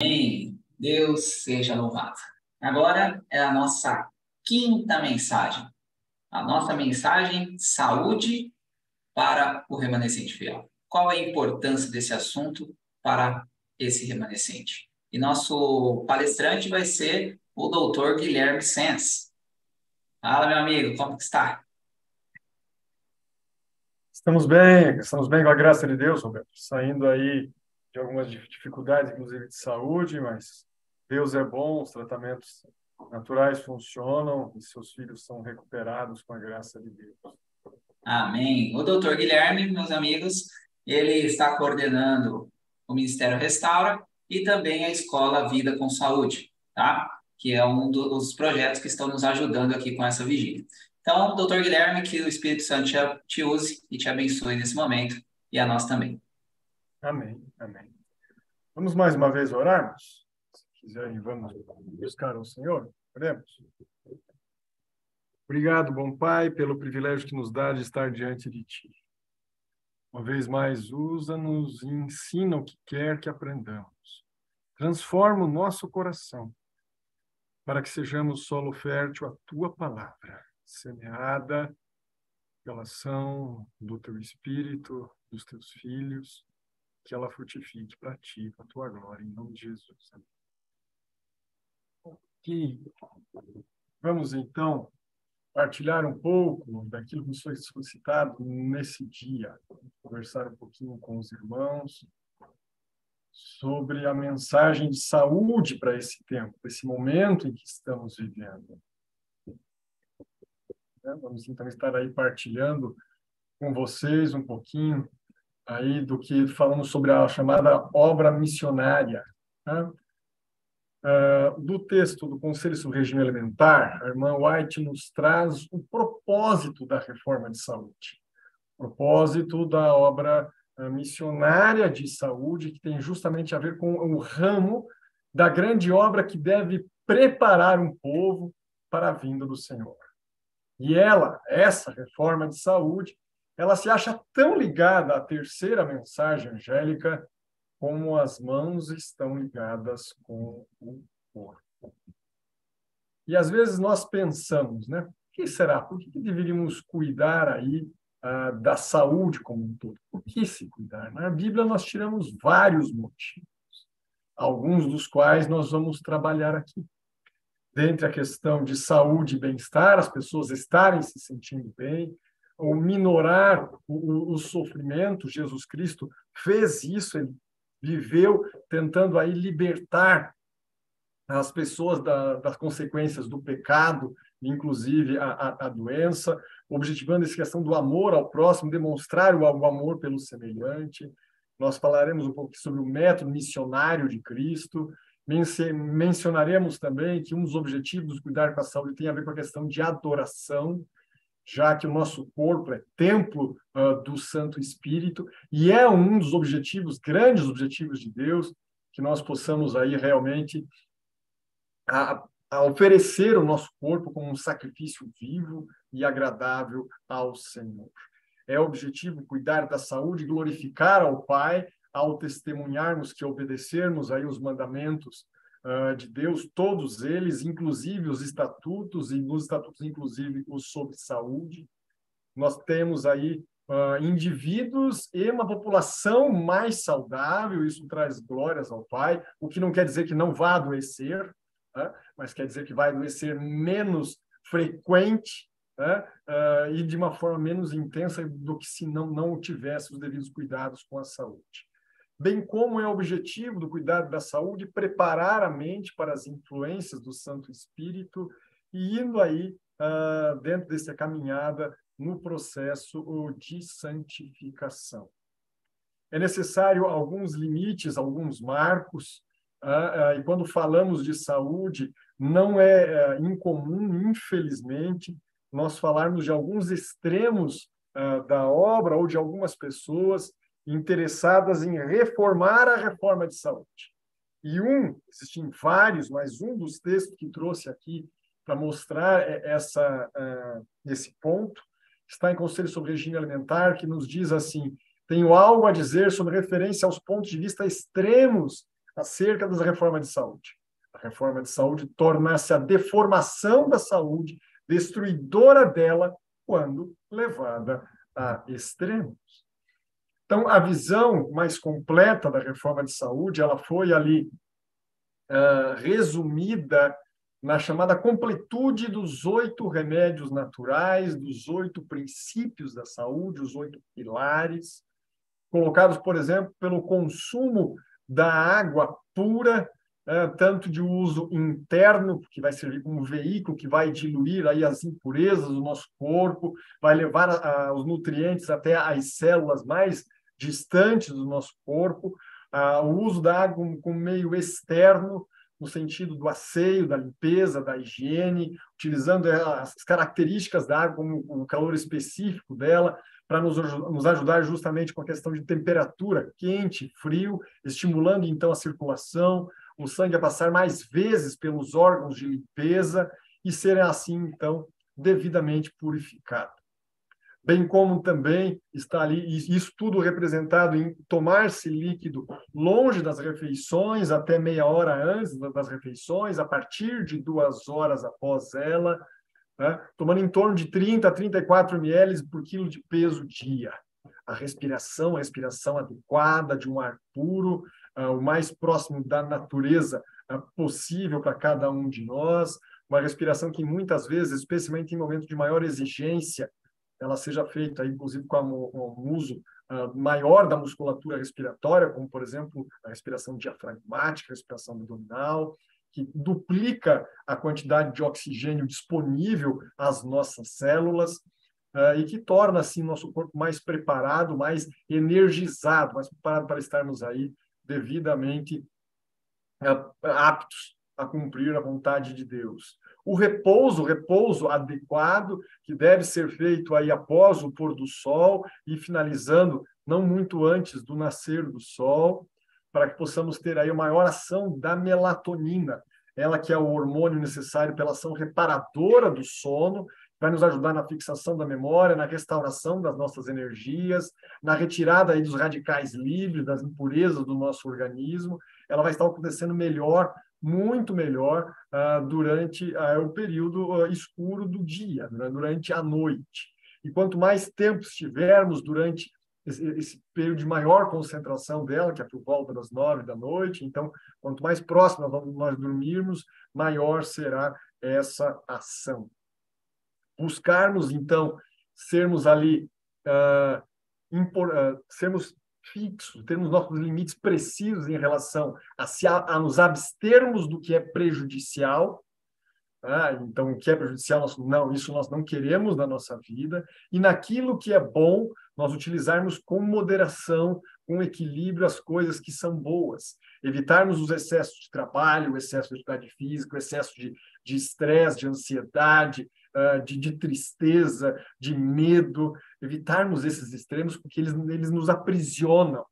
Amém. Deus seja louvado. Agora é a nossa quinta mensagem. A nossa mensagem, saúde para o remanescente fiel. Qual é a importância desse assunto para esse remanescente? E nosso palestrante vai ser o doutor Guilherme Sens. Fala, meu amigo, como que está? Estamos bem com a graça de Deus, Roberto. Saindo aí de algumas dificuldades, inclusive de saúde, mas Deus é bom, os tratamentos naturais funcionam e seus filhos são recuperados com a graça de Deus. Amém. O doutor Guilherme, meus amigos, ele está coordenando o Ministério Restaura e também a Escola Vida com Saúde, tá? Que é um dos projetos que estão nos ajudando aqui com essa vigília. Então, doutor Guilherme, que o Espírito Santo te use e te abençoe nesse momento e a nós também. Amém, amém. Vamos mais uma vez orarmos? Se quiserem, vamos buscar o Senhor. Oremos. Obrigado, bom Pai, pelo privilégio que nos dá de estar diante de Ti. Uma vez mais, usa-nos e ensina o que quer que aprendamos. Transforma o nosso coração para que sejamos solo fértil à Tua palavra, semeada pela ação do Teu Espírito, dos Teus filhos, que ela frutifique para Ti, para a Tua glória, em nome de Jesus. Amém. Ok. Vamos, então, partilhar um pouco daquilo que nos foi solicitado nesse dia, conversar um pouquinho com os irmãos sobre a mensagem de saúde para esse tempo, para esse momento em que estamos vivendo. Vamos então estar aí partilhando com vocês um pouquinho aí do que falamos sobre a chamada obra missionária, né? Do texto do Conselho sobre o Regime Alimentar, a irmã White nos traz o propósito da reforma de saúde, o propósito da obra missionária de saúde, que tem justamente a ver com o ramo da grande obra que deve preparar um povo para a vinda do Senhor. E essa reforma de saúde, ela se acha tão ligada à terceira mensagem angélica como as mãos estão ligadas com o corpo. E às vezes nós pensamos, né? O que será? Por que deveríamos cuidar aí da saúde como um todo? Por que se cuidar? Na Bíblia nós tiramos vários motivos, alguns dos quais nós vamos trabalhar aqui. Dentre a questão de saúde e bem-estar, as pessoas estarem se sentindo bem, ou minorar o sofrimento, Jesus Cristo fez isso, ele viveu tentando aí libertar as pessoas das consequências do pecado, inclusive a doença, objetivando essa questão do amor ao próximo, demonstrar o amor pelo semelhante. Nós falaremos um pouco sobre o método missionário de Cristo. Mencionaremos também que um dos objetivos do cuidar com a saúde tem a ver com a questão de adoração, já que o nosso corpo é templo do Santo Espírito, e é um dos objetivos, grandes objetivos de Deus, que nós possamos aí realmente a oferecer o nosso corpo como um sacrifício vivo e agradável ao Senhor. É o objetivo cuidar da saúde, glorificar ao Pai, ao testemunharmos que obedecermos aí os mandamentos de Deus, todos eles, inclusive os estatutos, e nos estatutos, inclusive, os sobre saúde. Nós temos aí indivíduos e uma população mais saudável, isso traz glórias ao Pai, o que não quer dizer que não vá adoecer, né? Mas quer dizer que vai adoecer menos frequente, né? E de uma forma menos intensa do que se não tivesse os devidos cuidados com a saúde. Bem como é o objetivo do cuidado da saúde preparar a mente para as influências do Santo Espírito e indo aí dentro dessa caminhada no processo de santificação. É necessário alguns limites, alguns marcos, e quando falamos de saúde, não é incomum, infelizmente, nós falarmos de alguns extremos da obra ou de algumas pessoas interessadas em reformar a reforma de saúde. E existem vários, mas um dos textos que trouxe aqui para mostrar esse ponto está em Conselho sobre Regime Alimentar, que nos diz assim: tenho algo a dizer sobre referência aos pontos de vista extremos acerca da reforma de saúde. A reforma de saúde torna-se a deformação da saúde, destruidora dela, quando levada a extremos. Então, a visão mais completa da reforma de saúde, ela foi ali resumida na chamada completude dos 8 remédios naturais, dos 8 princípios da saúde, os 8 pilares, colocados, por exemplo, pelo consumo da água pura, tanto de uso interno, que vai servir como veículo que vai diluir aí as impurezas do nosso corpo, vai levar os nutrientes até as células mais distantes do nosso corpo, o uso da água como meio externo, no sentido do asseio, da limpeza, da higiene, utilizando as características da água como o calor específico dela, para nos ajudar justamente com a questão de temperatura, quente, frio, estimulando então a circulação, o sangue a passar mais vezes pelos órgãos de limpeza e ser assim então devidamente purificado. Bem como também está ali, isso tudo representado em tomar-se líquido longe das refeições, até meia hora antes das refeições, a partir de 2 horas após ela, né? Tomando em torno de 30 a 34 ml por quilo de peso dia. A respiração adequada de um ar puro, o mais próximo da natureza possível para cada um de nós, uma respiração que muitas vezes, especialmente em momentos de maior exigência, ela seja feita, inclusive, com o uso maior da musculatura respiratória, como, por exemplo, a respiração diafragmática, a respiração abdominal, que duplica a quantidade de oxigênio disponível às nossas células e que torna, assim, nosso corpo mais preparado, mais energizado, mais preparado para estarmos aí devidamente aptos a cumprir a vontade de Deus. O repouso adequado, que deve ser feito aí após o pôr do sol e finalizando não muito antes do nascer do sol, para que possamos ter aí a maior ação da melatonina, ela que é o hormônio necessário pela ação reparadora do sono, vai nos ajudar na fixação da memória, na restauração das nossas energias, na retirada aí dos radicais livres, das impurezas do nosso organismo. Ela vai estar acontecendo melhor, muito melhor, durante o período escuro do dia, né, durante a noite. E quanto mais tempo estivermos durante esse período de maior concentração dela, que é por volta das 9 da noite, então, quanto mais próximo nós dormirmos, maior será essa ação. Buscarmos, então, sermos ali, sermos fixos, termos nossos limites precisos em relação a nos abstermos do que é prejudicial. Então, o que é prejudicial, isso nós não queremos na nossa vida, e naquilo que é bom, nós utilizarmos com moderação, com equilíbrio, as coisas que são boas. Evitarmos os excessos de trabalho, o excesso de atividade física, o excesso de estresse, de ansiedade, de tristeza, de medo, evitarmos esses extremos, porque eles nos aprisionam.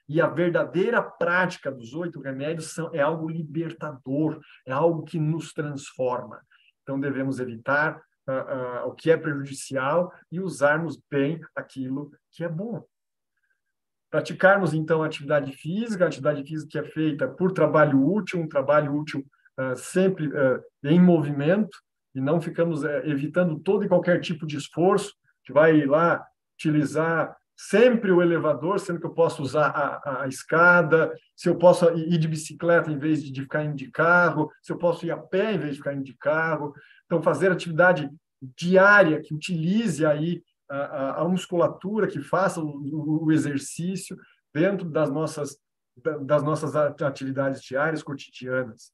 E a verdadeira prática dos 8 remédios é algo libertador, é algo que nos transforma. Então, devemos evitar o que é prejudicial e usarmos bem aquilo que é bom. Praticarmos, então, a atividade física que é feita por trabalho útil, um trabalho útil sempre em movimento, e não ficamos evitando todo e qualquer tipo de esforço, que vai lá utilizar sempre o elevador, sendo que eu posso usar a escada, se eu posso ir de bicicleta em vez de ficar indo de carro, se eu posso ir a pé em vez de ficar indo de carro. Então, fazer atividade diária que utilize aí a musculatura, que faça o exercício dentro das nossas atividades diárias, cotidianas.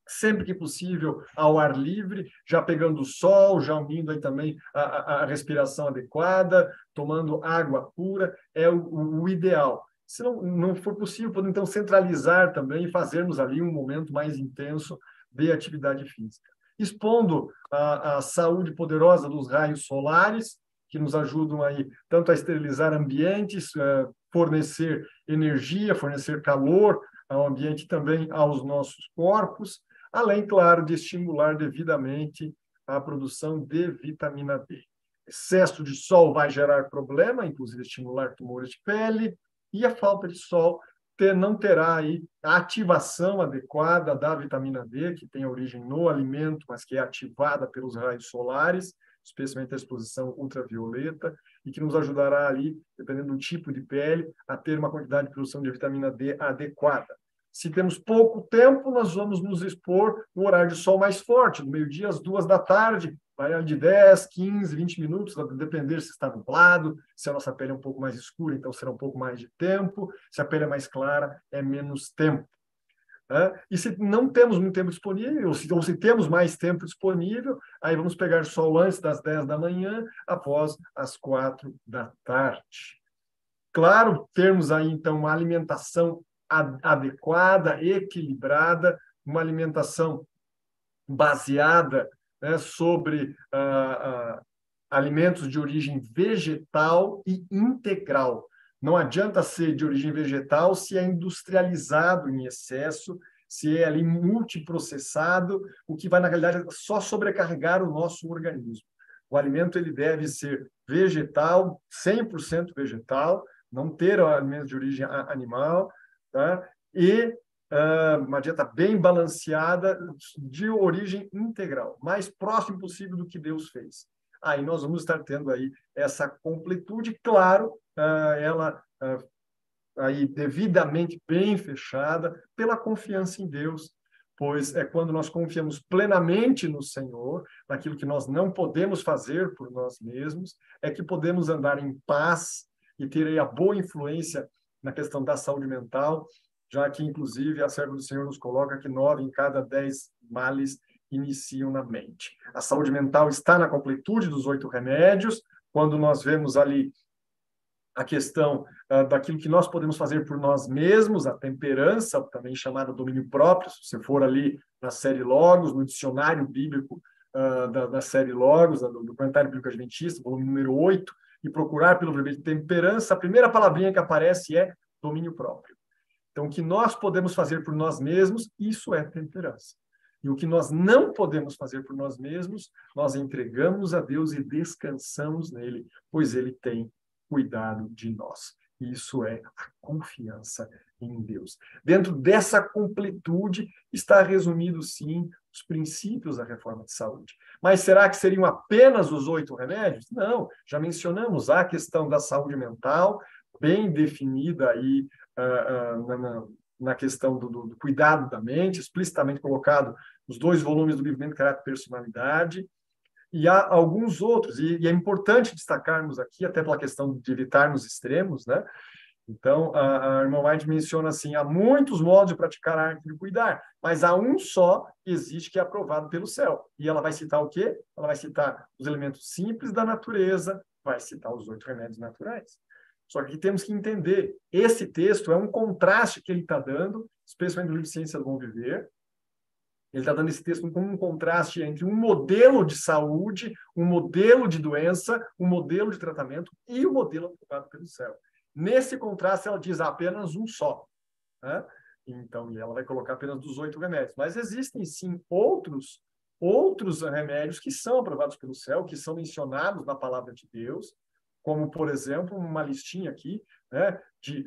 Sempre que possível, ao ar livre, já pegando o sol, já unindo aí também a respiração adequada, tomando água pura, é o ideal. Se não for possível, podemos então centralizar também e fazermos ali um momento mais intenso de atividade física. Expondo a saúde poderosa dos raios solares, que nos ajudam aí tanto a esterilizar ambientes, fornecer energia, fornecer calor ao ambiente e também aos nossos corpos, além, claro, de estimular devidamente a produção de vitamina D. Excesso de sol vai gerar problema, inclusive estimular tumores de pele, e a falta de sol não terá aí a ativação adequada da vitamina D, que tem origem no alimento, mas que é ativada pelos raios solares, especialmente a exposição ultravioleta, e que nos ajudará ali, dependendo do tipo de pele, a ter uma quantidade de produção de vitamina D adequada. Se temos pouco tempo, nós vamos nos expor no horário de sol mais forte, do meio-dia às 2 da tarde, vai de 10, 15, 20 minutos, vai depender se está nublado, se a nossa pele é um pouco mais escura, então será um pouco mais de tempo, se a pele é mais clara, é menos tempo. E se não temos muito tempo disponível, ou se temos mais tempo disponível, aí vamos pegar sol antes das 10 da manhã, após as 4 da tarde. Claro, termos aí, então, uma alimentação adequada, equilibrada, uma alimentação baseada, né, sobre alimentos de origem vegetal e integral. Não adianta ser de origem vegetal se é industrializado em excesso, se é ali multiprocessado, o que vai, na realidade, só sobrecarregar o nosso organismo. O alimento ele deve ser vegetal, 100% vegetal, não ter alimentos de origem animal, tá? E uma dieta bem balanceada, de origem integral, mais próximo possível do que Deus fez. Aí nós vamos estar tendo aí essa completude, claro, ela aí devidamente bem fechada pela confiança em Deus, pois é quando nós confiamos plenamente no Senhor, naquilo que nós não podemos fazer por nós mesmos, é que podemos andar em paz e ter aí a boa influência na questão da saúde mental, já que, inclusive, a serva do Senhor nos coloca que 9 em cada 10 males iniciam na mente. A saúde mental está na completude dos 8 remédios, quando nós vemos ali a questão daquilo que nós podemos fazer por nós mesmos, a temperança, também chamada domínio próprio, se você for ali na série Logos, no dicionário bíblico da série Logos, do Comentário Bíblico Adventista, volume número 8, e procurar pelo verbo temperança, a primeira palavrinha que aparece é domínio próprio. Então, o que nós podemos fazer por nós mesmos, isso é temperança. E o que nós não podemos fazer por nós mesmos, nós entregamos a Deus e descansamos nele, pois ele tem cuidado de nós. Isso é a confiança em Deus. Dentro dessa completude está resumido, sim, os princípios da reforma de saúde. Mas será que seriam apenas os 8 remédios? Não, já mencionamos a questão da saúde mental, bem definida aí na questão do cuidado da mente, explicitamente colocado nos 2 volumes do livro Mente, Caráter e Personalidade, e há alguns outros, e é importante destacarmos aqui, até pela questão de evitarmos extremos, né? Então, a irmã White menciona assim, há muitos modos de praticar a arte de cuidar, mas há um só que existe que é aprovado pelo céu. E ela vai citar o quê? Ela vai citar os elementos simples da natureza, vai citar os 8 remédios naturais. Só que temos que entender, esse texto é um contraste que ele está dando, especialmente no livro Ciência do Bom Viver. Ele está dando esse texto como um contraste entre um modelo de saúde, um modelo de doença, um modelo de tratamento e o modelo aprovado pelo céu. Nesse contraste, ela diz apenas um só. Né? Então, e ela vai colocar apenas dos 8 remédios. Mas existem, sim, outros remédios que são aprovados pelo céu, que são mencionados na palavra de Deus, como, por exemplo, uma listinha aqui, né, de,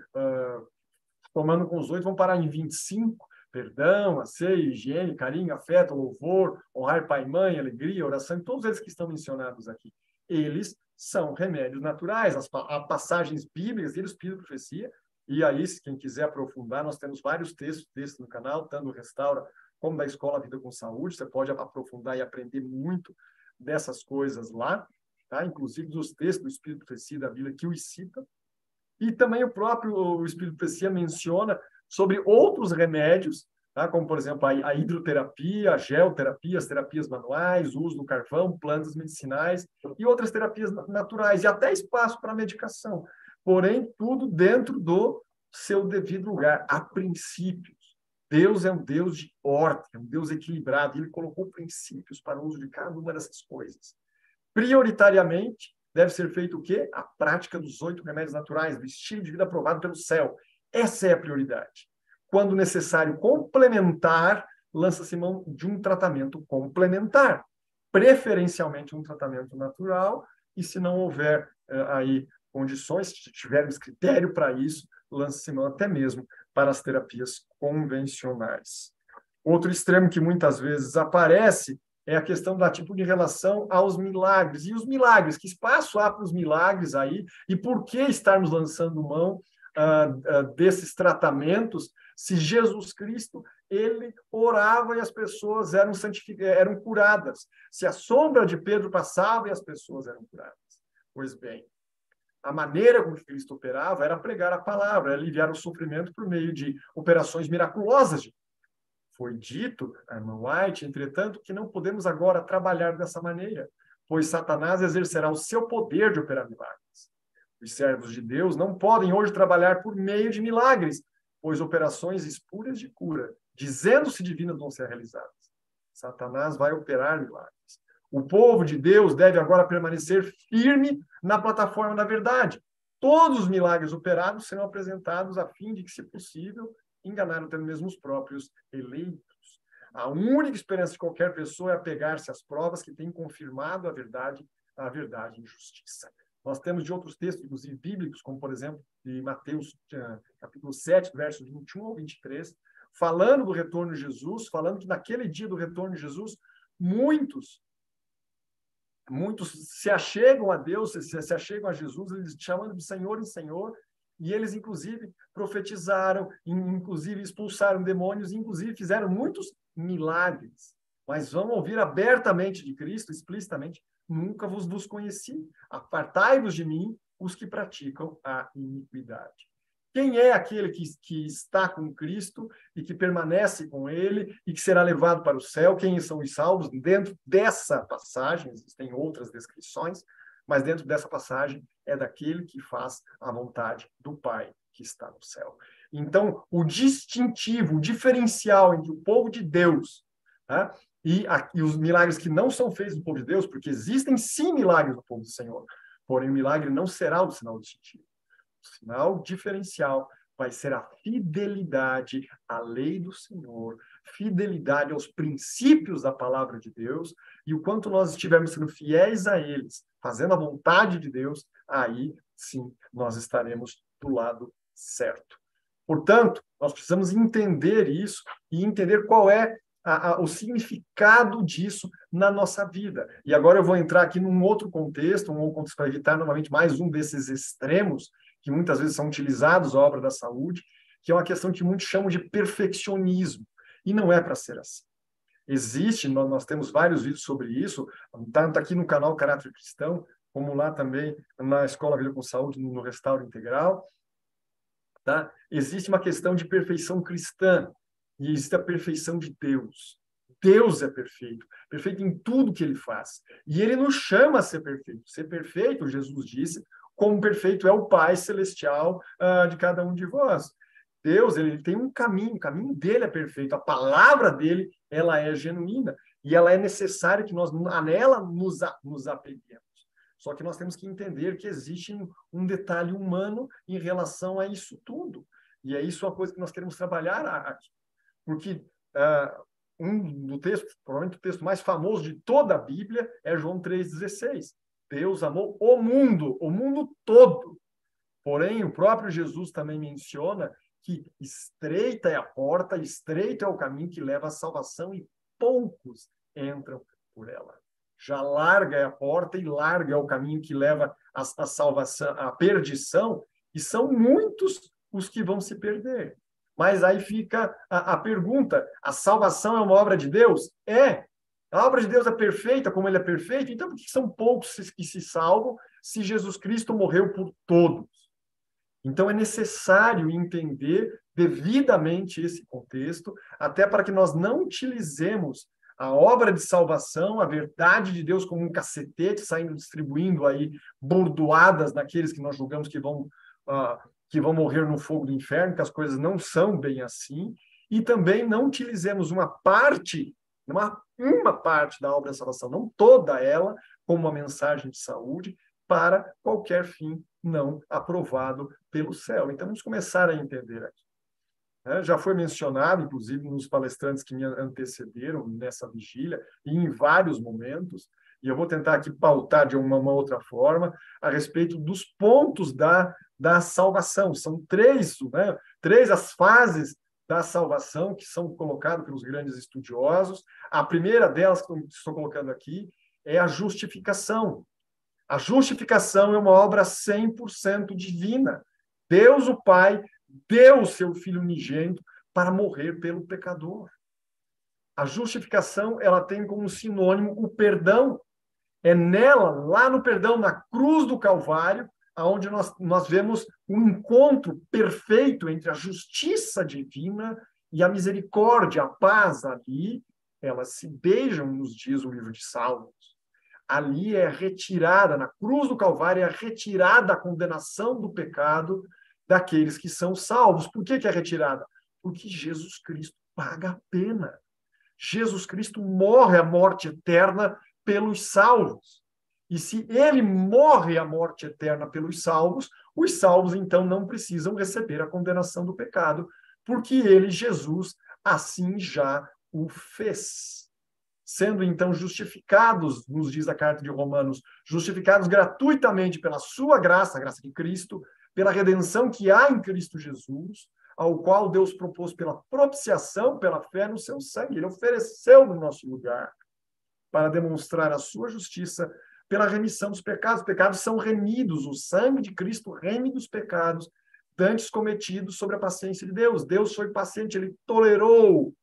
tomando com os 8, vão parar em 25, perdão, asseio, higiene, carinho, afeto, louvor, honrar pai e mãe, alegria, oração, todos eles que estão mencionados aqui. Eles são remédios naturais, as passagens bíblicas, eles pedem profecia, e aí, se quem quiser aprofundar, nós temos vários textos no canal, tanto do Restaura como da Escola Vida com Saúde, você pode aprofundar e aprender muito dessas coisas lá, tá? Inclusive dos textos do Espírito Profecia da Bíblia que os cita, e também o próprio Espírito Profecia menciona sobre outros remédios, tá? Como, por exemplo, a hidroterapia, a geoterapia, as terapias manuais, o uso do carvão, plantas medicinais e outras terapias naturais, e até espaço para medicação. Porém, tudo dentro do seu devido lugar, a princípios. Deus é um Deus de ordem, é um Deus equilibrado, e ele colocou princípios para o uso de cada uma dessas coisas. Prioritariamente, deve ser feito o quê? A prática dos 8 remédios naturais, do estilo de vida aprovado pelo céu. Essa é a prioridade. Quando necessário complementar, lança-se mão de um tratamento complementar, preferencialmente um tratamento natural, e se não houver aí condições, se tivermos critério para isso, lança-se mão até mesmo para as terapias convencionais. Outro extremo que muitas vezes aparece é a questão da atitude em relação aos milagres. E os milagres, que espaço há para os milagres aí? E por que estarmos lançando mão desses tratamentos se Jesus Cristo, ele orava e as pessoas eram curadas? Se a sombra de Pedro passava e as pessoas eram curadas? Pois bem, a maneira como Cristo operava era pregar a palavra, era aliviar o sofrimento por meio de operações miraculosas. Foi dito, a irmã White, entretanto, que não podemos agora trabalhar dessa maneira, pois Satanás exercerá o seu poder de operar milagres. Os servos de Deus não podem hoje trabalhar por meio de milagres, pois operações espúrias de cura, dizendo-se divinas, vão ser realizadas. Satanás vai operar milagres. O povo de Deus deve agora permanecer firme na plataforma da verdade. Todos os milagres operados serão apresentados a fim de que, se possível, enganar até mesmo os próprios eleitos. A única esperança de qualquer pessoa é apegar-se às provas que têm confirmado a verdade em justiça. Nós temos de outros textos, inclusive bíblicos, como, por exemplo, de Mateus, capítulo 7, versos 21 ao 23, falando do retorno de Jesus, falando que naquele dia do retorno de Jesus, muitos se achegam a Deus, se achegam a Jesus, eles chamando de Senhor e Senhor, e eles, inclusive, profetizaram, inclusive expulsaram demônios, inclusive fizeram muitos milagres. Mas vão ouvir abertamente de Cristo, explicitamente: nunca vos conheci. Apartai-vos de mim, os que praticam a iniquidade. Quem é aquele que está com Cristo e que permanece com ele e que será levado para o céu? Quem são os salvos? Dentro dessa passagem, existem outras descrições, mas dentro dessa passagem é daquele que faz a vontade do Pai que está no céu. Então, o distintivo, o diferencial entre o povo de Deus, né, e os milagres que não são feitos no povo de Deus, porque existem sim milagres no povo do Senhor, porém o milagre não será o sinal distintivo. O sinal diferencial vai ser a fidelidade à lei do Senhor, fidelidade aos princípios da palavra de Deus, e o quanto nós estivermos sendo fiéis a eles, fazendo a vontade de Deus, aí sim nós estaremos do lado certo. Portanto, nós precisamos entender isso e entender qual é o significado disso na nossa vida. E agora eu vou entrar aqui num outro contexto, para evitar novamente mais um desses extremos que muitas vezes são utilizados à obra da saúde, que é uma questão que muitos chamam de perfeccionismo. E não é para ser assim. Existe, nós temos vários vídeos sobre isso, tanto aqui no canal Caráter Cristão, como lá também na Escola Vida com Saúde, no Restauro Integral. Tá? Existe uma questão de perfeição cristã e existe a perfeição de Deus. Deus é perfeito, perfeito em tudo que ele faz. E ele nos chama a ser perfeito. Ser perfeito, Jesus disse, como perfeito é o Pai Celestial de cada um de vós. Deus, ele tem um caminho, o caminho dele é perfeito, a palavra dele, ela é genuína, e ela é necessária que nós nela nos apeguemos. Só que nós temos que entender que existe um detalhe humano em relação a isso tudo. E é isso uma coisa que nós queremos trabalhar aqui. Porque provavelmente o texto mais famoso de toda a Bíblia é João 3,16. Deus amou o mundo todo. Porém, o próprio Jesus também menciona que estreita é a porta, estreito é o caminho que leva à salvação e poucos entram por ela. Já larga é a porta e larga é o caminho que leva à salvação, à perdição, e são muitos os que vão se perder. Mas aí fica a pergunta: a salvação é uma obra de Deus? É. A obra de Deus é perfeita, como ele é perfeito, então por que são poucos que se salvam se Jesus Cristo morreu por todos? Então é necessário entender devidamente esse contexto, até para que nós não utilizemos a obra de salvação, a verdade de Deus como um cacetete, saindo distribuindo aí bordoadas naqueles que nós julgamos que vão morrer no fogo do inferno, que as coisas não são bem assim, e também não utilizemos uma parte da obra da salvação, não toda ela, como uma mensagem de saúde, para qualquer fim não aprovado pelo céu. Então, vamos começar a entender aqui. Já foi mencionado, inclusive, nos palestrantes que me antecederam nessa vigília, e em vários momentos, e eu vou tentar aqui pautar de uma outra forma, a respeito dos pontos da salvação. São três, né? Três as fases da salvação que são colocadas pelos grandes estudiosos. A primeira delas, que estou colocando aqui, é a justificação. A justificação é uma obra 100% divina. Deus, o Pai, deu o seu Filho unigênito para morrer pelo pecador. A justificação, ela tem como sinônimo o perdão. É nela, lá no perdão, na cruz do Calvário, onde nós vemos um encontro perfeito entre a justiça divina e a misericórdia, a paz ali. Elas se beijam, nos diz o livro de Salmos. Ali é retirada, na cruz do Calvário, é retirada a condenação do pecado daqueles que são salvos. Por que é retirada? Porque Jesus Cristo paga a pena. Jesus Cristo morre a morte eterna pelos salvos. E se ele morre a morte eterna pelos salvos, os salvos, então, não precisam receber a condenação do pecado, porque ele, Jesus, assim já o fez. Sendo, então, justificados, nos diz a carta de Romanos, justificados gratuitamente pela sua graça, a graça de Cristo, pela redenção que há em Cristo Jesus, ao qual Deus propôs pela propiciação, pela fé no seu sangue. Ele ofereceu no nosso lugar para demonstrar a sua justiça pela remissão dos pecados. Os pecados são remidos, o sangue de Cristo reme dos pecados dantes cometidos sobre a paciência de Deus. Deus foi paciente, ele tolerou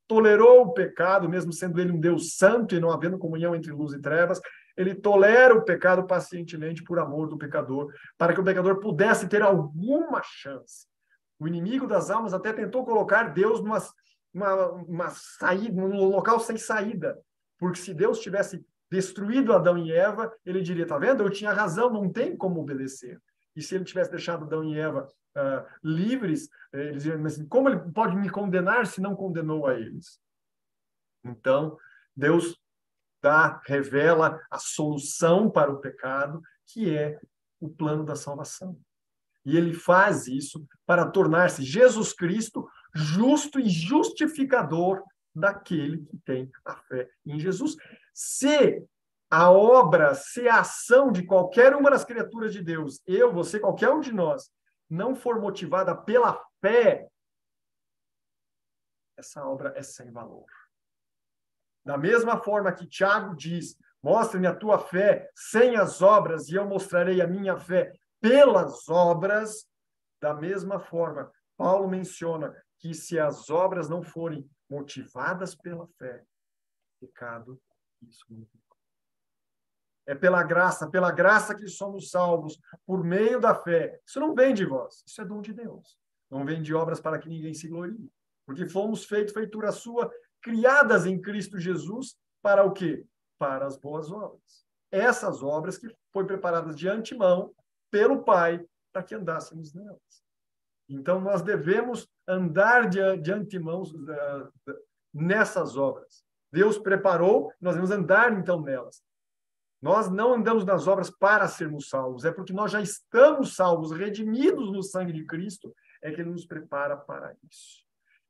o pecado, mesmo sendo ele um Deus santo e não havendo comunhão entre luz e trevas. Ele tolera o pecado pacientemente por amor do pecador, para que o pecador pudesse ter alguma chance. O inimigo das almas até tentou colocar Deus numa saída, num local sem saída. Porque se Deus tivesse destruído Adão e Eva, ele diria, tá vendo? Eu tinha razão, não tem como obedecer. E se ele tivesse deixado Adão e Eva livres, eles diriam assim, como ele pode me condenar se não condenou a eles? Então, Deus revela a solução para o pecado, que é o plano da salvação. E ele faz isso para tornar-se Jesus Cristo justo e justificador daquele que tem a fé em Jesus. Se a obra, se a ação de qualquer uma das criaturas de Deus, eu, você, qualquer um de nós, não for motivada pela fé, essa obra é sem valor. Da mesma forma que Tiago diz, mostre-me a tua fé sem as obras e eu mostrarei a minha fé pelas obras, da mesma forma, Paulo menciona que se as obras não forem motivadas pela fé, pecado, isso não tem. É pela graça que somos salvos, por meio da fé. Isso não vem de vós, isso é dom de Deus. Não vem de obras para que ninguém se glorie. Porque fomos feitura sua, criadas em Cristo Jesus, para o quê? Para as boas obras. Essas obras que foram preparadas de antemão pelo Pai, para que andássemos nelas. Então, nós devemos andar de antemão nessas obras. Deus preparou, nós devemos andar, então, nelas. Nós não andamos nas obras para sermos salvos, é porque nós já estamos salvos, redimidos no sangue de Cristo, é que Ele nos prepara para isso.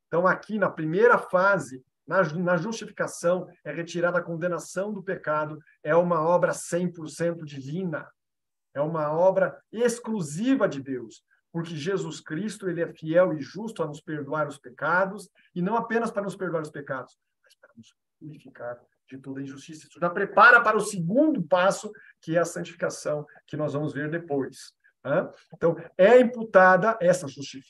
Então, aqui, na primeira fase, na justificação, é retirada a condenação do pecado, é uma obra 100% divina. É uma obra exclusiva de Deus, porque Jesus Cristo, ele é fiel e justo a nos perdoar os pecados, e não apenas para nos perdoar os pecados, mas para nos purificar de toda injustiça. Isso já prepara para o segundo passo, que é a santificação, que nós vamos ver depois. Então, é imputada, essa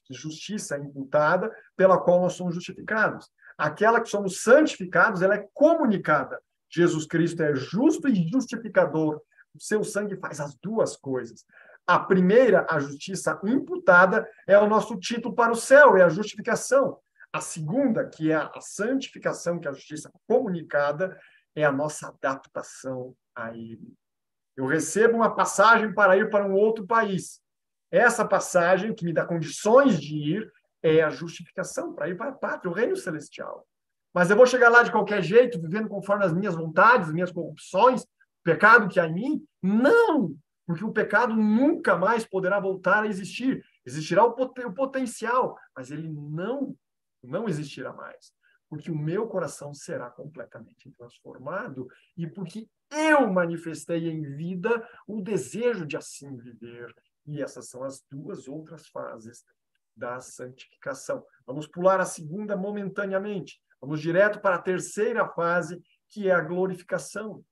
justiça é imputada, pela qual nós somos justificados. Aquela que somos santificados, ela é comunicada. Jesus Cristo é justo e justificador. O seu sangue faz as duas coisas. A primeira, a justiça imputada, é o nosso título para o céu, é a justificação. A segunda, que é a santificação, que é a justiça comunicada, é a nossa adaptação a Ele. Eu recebo uma passagem para ir para um outro país. Essa passagem, que me dá condições de ir, é a justificação para ir para a pátria, o reino celestial. Mas eu vou chegar lá de qualquer jeito, vivendo conforme as minhas vontades, as minhas corrupções, pecado que há em mim? Não! Porque o pecado nunca mais poderá voltar a existir. Existirá o potencial, mas ele não existirá mais. porque o meu coração será completamente transformado e porque eu manifestei em vida o desejo de assim viver. E essas são as duas outras fases da santificação. Vamos pular a segunda momentaneamente. Vamos direto para a terceira fase, que é a glorificação.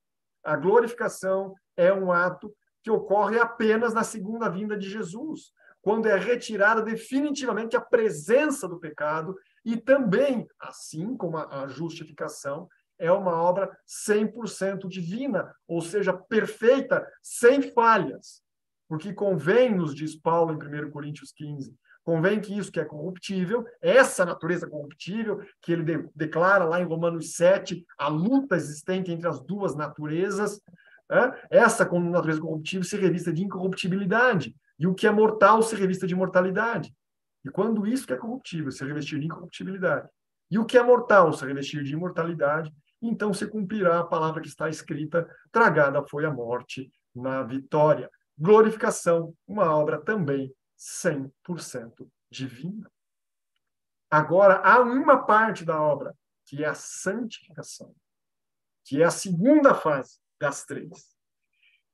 A glorificação é um ato que ocorre apenas na segunda vinda de Jesus, quando é retirada definitivamente a presença do pecado e também, assim como a justificação, é uma obra 100% divina, ou seja, perfeita, sem falhas. Porque convém, nos diz Paulo em 1 Coríntios 15, convém que isso que é corruptível, essa natureza corruptível, que ele declara lá em Romanos 7, a luta existente entre as duas naturezas, essa como natureza corruptível se revista de incorruptibilidade, e o que é mortal se revista de mortalidade. E quando isso que é corruptível se revestir de incorruptibilidade, e o que é mortal se revestir de imortalidade, então se cumprirá a palavra que está escrita: tragada foi a morte na vitória. Glorificação, uma obra também 100% divina. Agora, há uma parte da obra, que é a santificação, que é a segunda fase das três.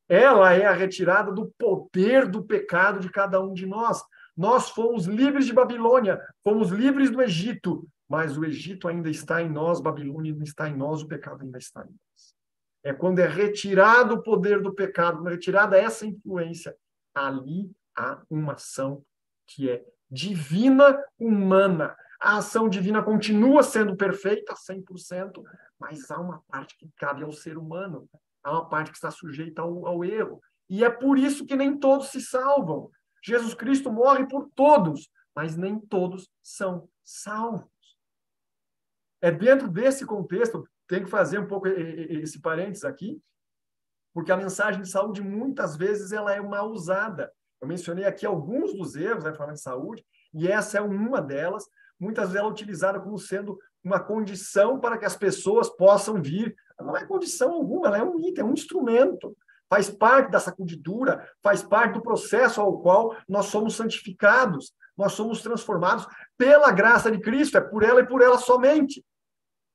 Ela é a retirada do poder do pecado de cada um de nós. Nós fomos livres de Babilônia, fomos livres do Egito, mas o Egito ainda está em nós, Babilônia ainda está em nós, o pecado ainda está em nós. É quando é retirado o poder do pecado, quando é retirada essa influência, ali há uma ação que é divina humana. A ação divina continua sendo perfeita, 100%, mas há uma parte que cabe ao ser humano. Há uma parte que está sujeita ao erro. E é por isso que nem todos se salvam. Jesus Cristo morre por todos, mas nem todos são salvos. É dentro desse contexto, tem que fazer um pouco esse parênteses aqui, porque a mensagem de saúde, muitas vezes, ela é mal usada. Eu mencionei aqui alguns dos erros da reforma de saúde, e essa é uma delas. Muitas vezes ela é utilizada como sendo uma condição para que as pessoas possam vir. Não é condição alguma, ela é um item, é um instrumento. Faz parte da sacudidura, faz parte do processo ao qual nós somos santificados, nós somos transformados pela graça de Cristo, é por ela e por ela somente.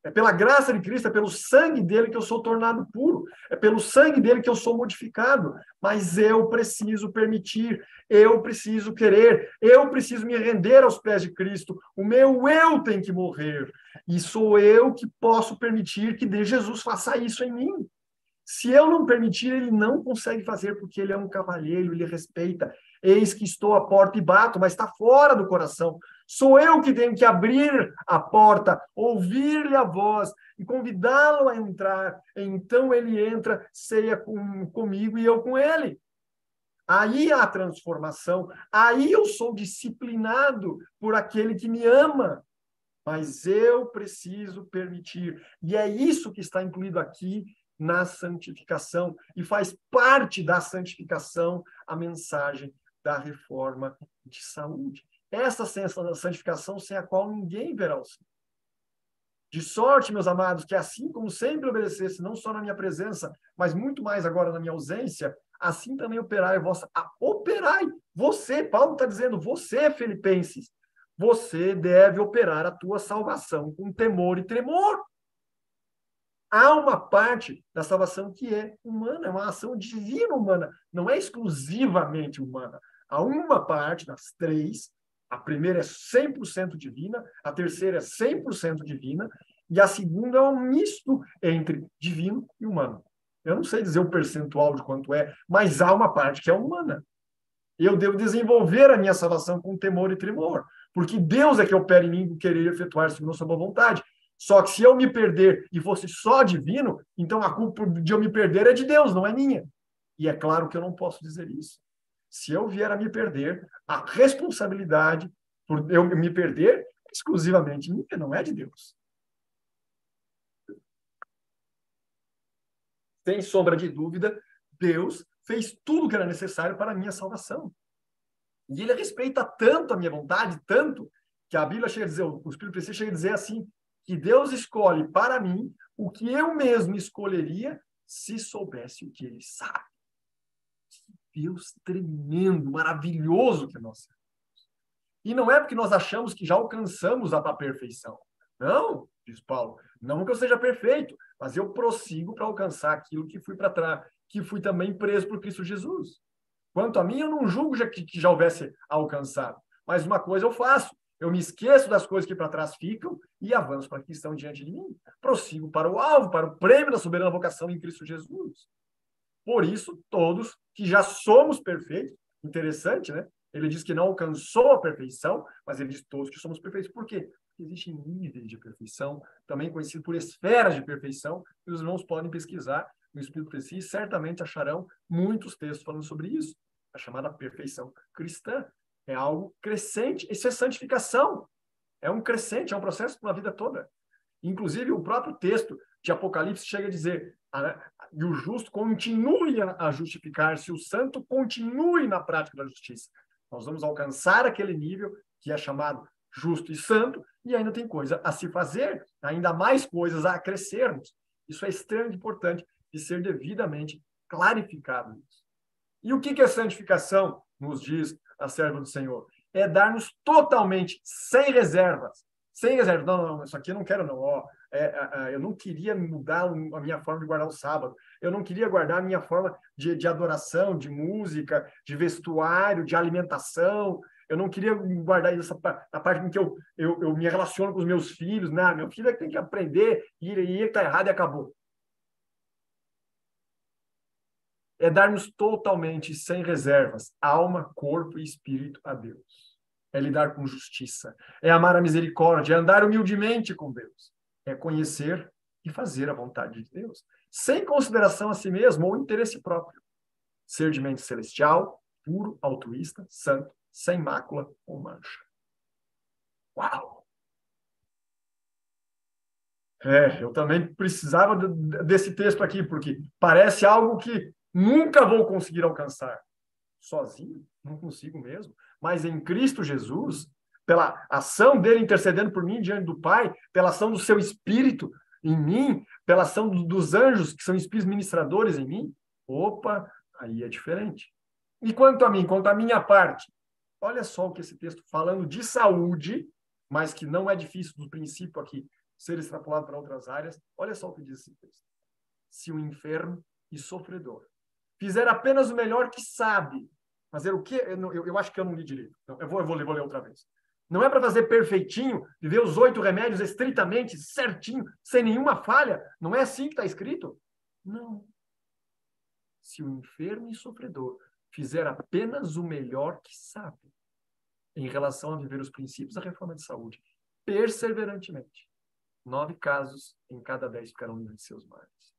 É pela graça de Cristo, é pelo sangue dele que eu sou tornado puro. É pelo sangue dele que eu sou modificado. Mas eu preciso permitir, eu preciso querer, eu preciso me render aos pés de Cristo. O meu eu tem que morrer. E sou eu que posso permitir que Jesus faça isso em mim. Se eu não permitir, ele não consegue fazer, porque ele é um cavalheiro, ele respeita. Eis que estou à porta e bato, mas está fora do coração. Sou eu que tenho que abrir a porta, ouvir-lhe a voz e convidá-lo a entrar. Então ele entra, ceia comigo e eu com ele. Aí há transformação. Aí eu sou disciplinado por aquele que me ama. Mas eu preciso permitir. E é isso que está incluído aqui na santificação, e faz parte da santificação a mensagem da reforma de saúde. Essa santificação sem a qual ninguém verá o Senhor. De sorte, meus amados, que assim como sempre obedecesse, não só na minha presença, mas muito mais agora na minha ausência, assim também operai operai. Você, Paulo está dizendo, você, Filipenses, você deve operar a tua salvação com temor e tremor. Há uma parte da salvação que é humana, é uma ação divina humana, não é exclusivamente humana. Há uma parte das três, a primeira é 100% divina, a terceira é 100% divina, e a segunda é um misto entre divino e humano. Eu não sei dizer o percentual de quanto é, mas há uma parte que é humana. Eu devo desenvolver a minha salvação com temor e tremor, porque Deus é que opera em mim o querer efetuar segundo a sua boa vontade. Só que se eu me perder e fosse só divino, então a culpa de eu me perder é de Deus, não é minha. E é claro que eu não posso dizer isso. Se eu vier a me perder, a responsabilidade por eu me perder é exclusivamente minha, não é de Deus. Sem sombra de dúvida, Deus fez tudo o que era necessário para a minha salvação. E ele respeita tanto a minha vontade, tanto, que a Bíblia chega a dizer, o Espírito Santo chega a dizer assim, que Deus escolhe para mim o que eu mesmo escolheria se soubesse o que ele sabe. Que Deus tremendo, maravilhoso que nós somos. E não é porque nós achamos que já alcançamos a perfeição. Não. diz Paulo. Não que eu seja perfeito, mas eu prossigo para alcançar aquilo que fui para trás, que fui também preso por Cristo Jesus. Quanto a mim, eu não julgo que já houvesse alcançado. Mas uma coisa eu faço, eu me esqueço das coisas que para trás ficam e avanço para que estão diante de mim. Prossigo para o alvo, para o prêmio da soberana vocação em Cristo Jesus. Por isso, todos que já somos perfeitos, interessante, né? Ele diz que não alcançou a perfeição, mas ele diz todos que somos perfeitos. Por quê? Porque existem níveis de perfeição, também conhecido por esferas de perfeição, que os irmãos podem pesquisar no Espírito Profecia e certamente acharão muitos textos falando sobre isso. A chamada perfeição cristã é algo crescente. Isso é santificação. É um crescente, é um processo para a vida toda. Inclusive, o próprio texto de Apocalipse chega a dizer: e o justo continue a justificar-se, o santo continue na prática da justiça. Nós vamos alcançar aquele nível que é chamado justo e santo, e ainda tem coisa a se fazer, ainda mais coisas a crescermos. Isso é extremamente importante de ser devidamente clarificado. E o que é santificação, nos diz a serva do Senhor? É dar-nos totalmente, sem reservas. Sem reservas. Não, isso aqui eu não quero, não. Eu não queria mudar a minha forma de guardar o sábado. Eu não queria guardar a minha forma de adoração, de música, de vestuário, de alimentação. Eu não queria guardar isso na parte em que eu me relaciono com os meus filhos. Não, meu filho tem que aprender, e ele está errado e acabou. É dar-nos totalmente, sem reservas, alma, corpo e espírito a Deus. É lidar com justiça. É amar a misericórdia. É andar humildemente com Deus. É conhecer e fazer a vontade de Deus. Sem consideração a si mesmo ou interesse próprio. Ser de mente celestial, puro, altruísta, santo, sem mácula ou mancha. Uau! Eu também precisava desse texto aqui, porque parece algo que nunca vou conseguir alcançar. Sozinho, não consigo mesmo. Mas em Cristo Jesus, pela ação dele intercedendo por mim diante do Pai, pela ação do seu Espírito em mim, pela ação dos anjos, que são espíritos ministradores em mim, opa, aí é diferente. E quanto a mim, quanto à minha parte, olha só o que esse texto falando de saúde, mas que não é difícil do princípio aqui ser extrapolado para outras áreas, olha só o que diz esse texto. Se o enfermo e sofredor fizer apenas o melhor que sabe, fazer o quê? Eu acho que eu não li direito. Eu vou ler outra vez. Não é para fazer perfeitinho, viver os 8 remédios estritamente, certinho, sem nenhuma falha. Não é assim que está escrito? Não. Se o enfermo e sofredor fizer apenas o melhor que sabe, em relação a viver os princípios da reforma de saúde, perseverantemente, 9 casos em cada 10 ficarão livres de seus males.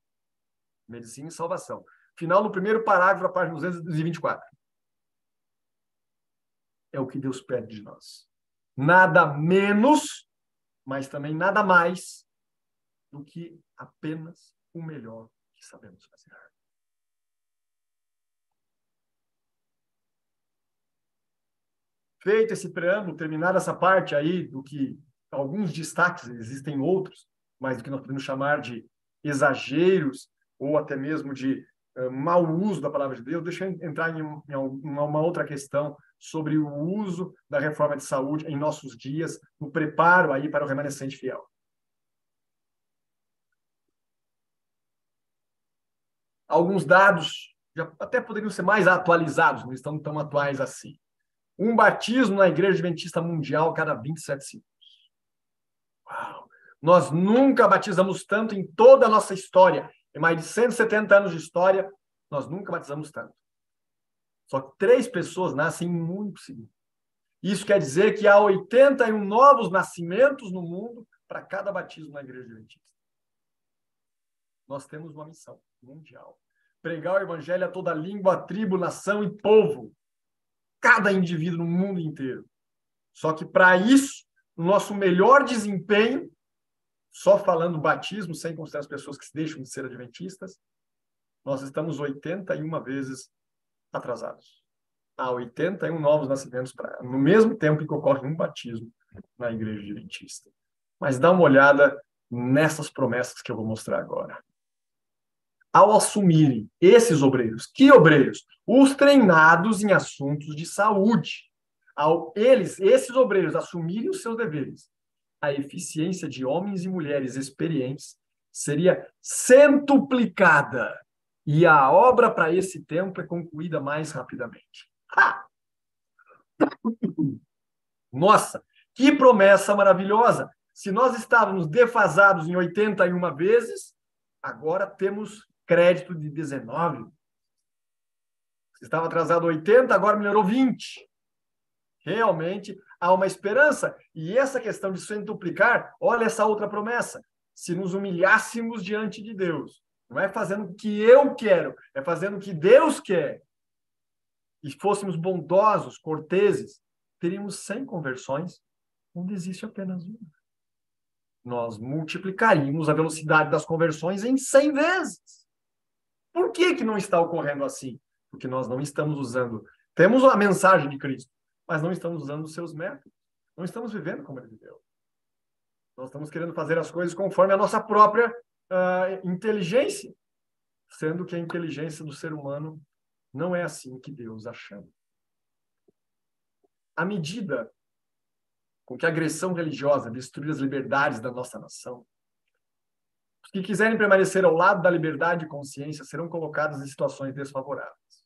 Medicina e salvação. Final do primeiro parágrafo, da página 224. É o que Deus pede de nós. Nada menos, mas também nada mais do que apenas o melhor que sabemos fazer. Feito esse preâmbulo, terminada essa parte aí do que alguns destaques, existem outros, mas do que nós podemos chamar de exageros ou até mesmo de mau uso da palavra de Deus, deixa eu entrar em uma outra questão sobre o uso da reforma de saúde em nossos dias, no preparo aí para o remanescente fiel. Alguns dados já até poderiam ser mais atualizados, não estão tão atuais assim. Um batismo na Igreja Adventista Mundial cada 27 segundos. Uau! Nós nunca batizamos tanto em toda a nossa história. Em mais de 170 anos de história, nós nunca batizamos tanto. Só que 3 pessoas nascem em um único segundo. Isso quer dizer que há 81 novos nascimentos no mundo para cada batismo na Igreja Adventista. Nós temos uma missão mundial. Pregar o Evangelho a toda língua, tribo, nação e povo. Cada indivíduo no mundo inteiro. Só que para isso, o nosso melhor desempenho, só falando batismo, sem considerar as pessoas que se deixam de ser adventistas, nós estamos 81 vezes atrasados. Há 81 novos nascimentos no mesmo tempo que ocorre um batismo na Igreja Adventista. Mas dá uma olhada nessas promessas que eu vou mostrar agora. Ao assumirem esses obreiros, que obreiros? Os treinados em assuntos de saúde. Ao esses obreiros assumirem os seus deveres, a eficiência de homens e mulheres experientes seria centuplicada e a obra para esse tempo é concluída mais rapidamente. Ah! Nossa, que promessa maravilhosa! Se nós estávamos defasados em 81 vezes, agora temos crédito de 19. Você estava atrasado 80, agora melhorou 20. Realmente há uma esperança. E essa questão de centuplicar, olha essa outra promessa. Se nos humilhássemos diante de Deus, não é fazendo o que eu quero, é fazendo o que Deus quer, e fôssemos bondosos, corteses, teríamos 100 conversões, onde existe apenas uma. Nós multiplicaríamos a velocidade das conversões em 100 vezes. Por que não está ocorrendo assim? Porque nós não estamos usando... Temos a mensagem de Cristo, mas não estamos usando os seus métodos. Não estamos vivendo como ele viveu. Nós estamos querendo fazer as coisas conforme a nossa própria inteligência, sendo que a inteligência do ser humano não é assim que Deus a chama. À medida com que a agressão religiosa destruir as liberdades da nossa nação, os que quiserem permanecer ao lado da liberdade de consciência serão colocados em situações desfavoráveis.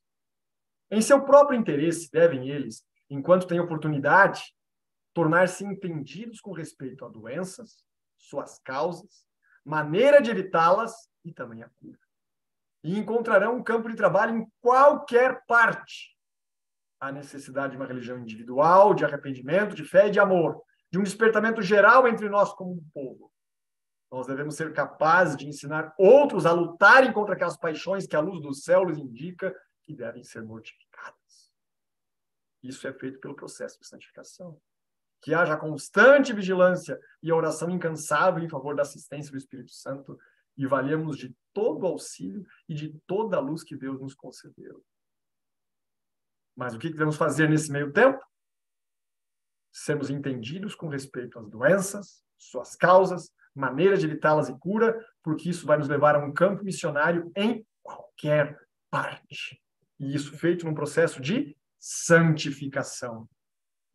Em seu próprio interesse, devem eles, enquanto têm oportunidade, tornar-se entendidos com respeito a doenças, suas causas, maneira de evitá-las e também a cura. E encontrarão um campo de trabalho em qualquer parte. A necessidade de uma religião individual, de arrependimento, de fé e de amor, de um despertamento geral entre nós como um povo. Nós devemos ser capazes de ensinar outros a lutarem contra aquelas paixões que a luz do céu lhes indica que devem ser mortificadas. Isso é feito pelo processo de santificação. Que haja constante vigilância e a oração incansável em favor da assistência do Espírito Santo e valhamos de todo o auxílio e de toda a luz que Deus nos concedeu. Mas o que devemos fazer nesse meio tempo? Sermos entendidos com respeito às doenças, suas causas, maneiras de evitá-las e cura, porque isso vai nos levar a um campo missionário em qualquer parte. E isso feito num processo de santificação.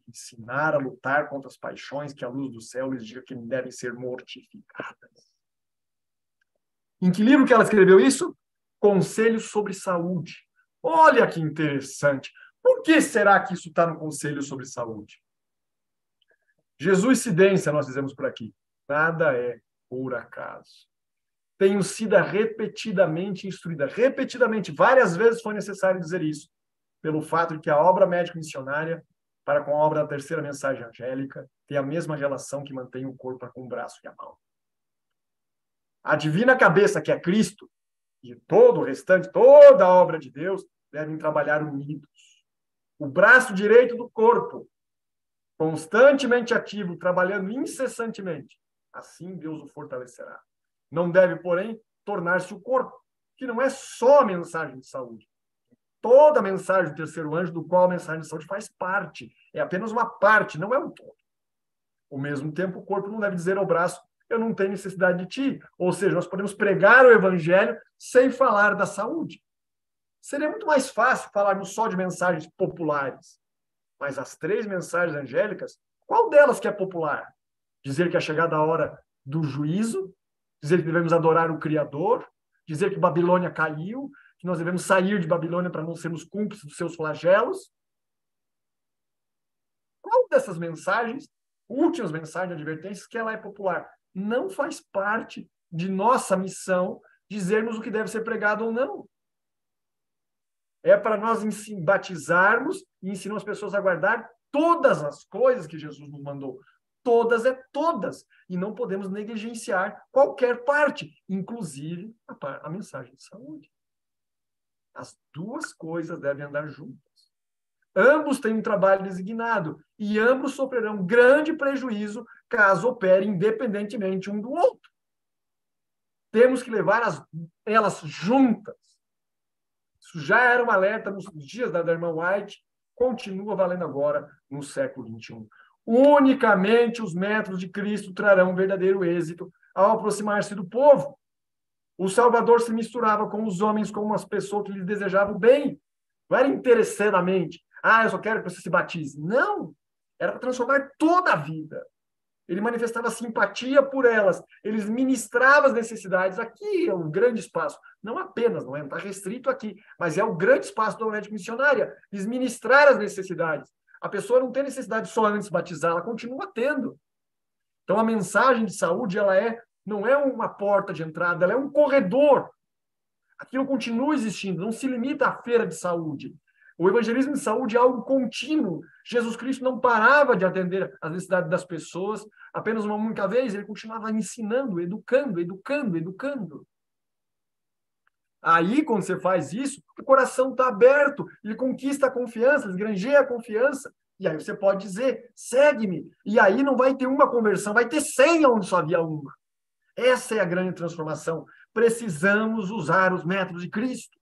Ensinar a lutar contra as paixões que a luz do céu lhes diga que devem ser mortificadas. Em que livro que ela escreveu isso? Conselhos sobre Saúde. Olha que interessante. Por que será que isso está no Conselho sobre Saúde? Jesuicidência, nós dizemos por aqui. Nada é por acaso. Tenho sido repetidamente instruída. Repetidamente, várias vezes foi necessário dizer isso. Pelo fato de que a obra médico-missionária, para com a obra da terceira mensagem angélica, tem a mesma relação que mantém o corpo com o braço e a mão. A divina cabeça, que é Cristo, e todo o restante, toda a obra de Deus, devem trabalhar unidos. O braço direito do corpo, constantemente ativo, trabalhando incessantemente. Assim Deus o fortalecerá. Não deve, porém, tornar-se o corpo, que não é só a mensagem de saúde. Toda a mensagem do terceiro anjo, do qual a mensagem de saúde faz parte. É apenas uma parte, não é um todo. Ao mesmo tempo, o corpo não deve dizer ao braço, eu não tenho necessidade de ti. Ou seja, nós podemos pregar o evangelho sem falar da saúde. Seria muito mais fácil falarmos só de mensagens populares. Mas as 3 mensagens angélicas, qual delas que é popular? Dizer que é chegada a hora do juízo, dizer que devemos adorar o Criador, dizer que Babilônia caiu, que nós devemos sair de Babilônia para não sermos cúmplices dos seus flagelos. Qual dessas mensagens, últimas mensagens de advertências, que ela é popular? Não faz parte de nossa missão dizermos o que deve ser pregado ou não. É para nós batizarmos e ensinar as pessoas a guardar todas as coisas que Jesus nos mandou. Todas é todas. E não podemos negligenciar qualquer parte, inclusive a mensagem de saúde. As 2 coisas devem andar juntas. Ambos têm um trabalho designado e ambos sofrerão grande prejuízo caso operem independentemente um do outro. Temos que levar elas juntas. Isso já era um alerta nos dias da irmã White, continua valendo agora no século XXI. Unicamente os métodos de Cristo trarão verdadeiro êxito ao aproximar-se do povo. O Salvador se misturava com os homens como as pessoas que lhes desejavam bem. Não era interessadamente. Eu só quero que você se batize. Não. Era para transformar toda a vida. Ele manifestava simpatia por elas. Eles ministravam as necessidades. Aqui é um grande espaço. Não apenas, não está restrito aqui, mas é o grande espaço da médica missionária. Eles ministrar as necessidades. A pessoa não tem necessidade só antes de batizar, ela continua tendo. Então, a mensagem de saúde, não é uma porta de entrada, ela é um corredor. Aquilo continua existindo, não se limita à feira de saúde. O evangelismo de saúde é algo contínuo. Jesus Cristo não parava de atender às necessidades das pessoas apenas uma única vez, ele continuava ensinando, educando, educando, educando. Aí, quando você faz isso, o coração está aberto, ele conquista a confiança, ele granjeia a confiança. E aí você pode dizer, segue-me. E aí não vai ter uma conversão, vai ter 100 onde só havia uma. Essa é a grande transformação. Precisamos usar os métodos de Cristo.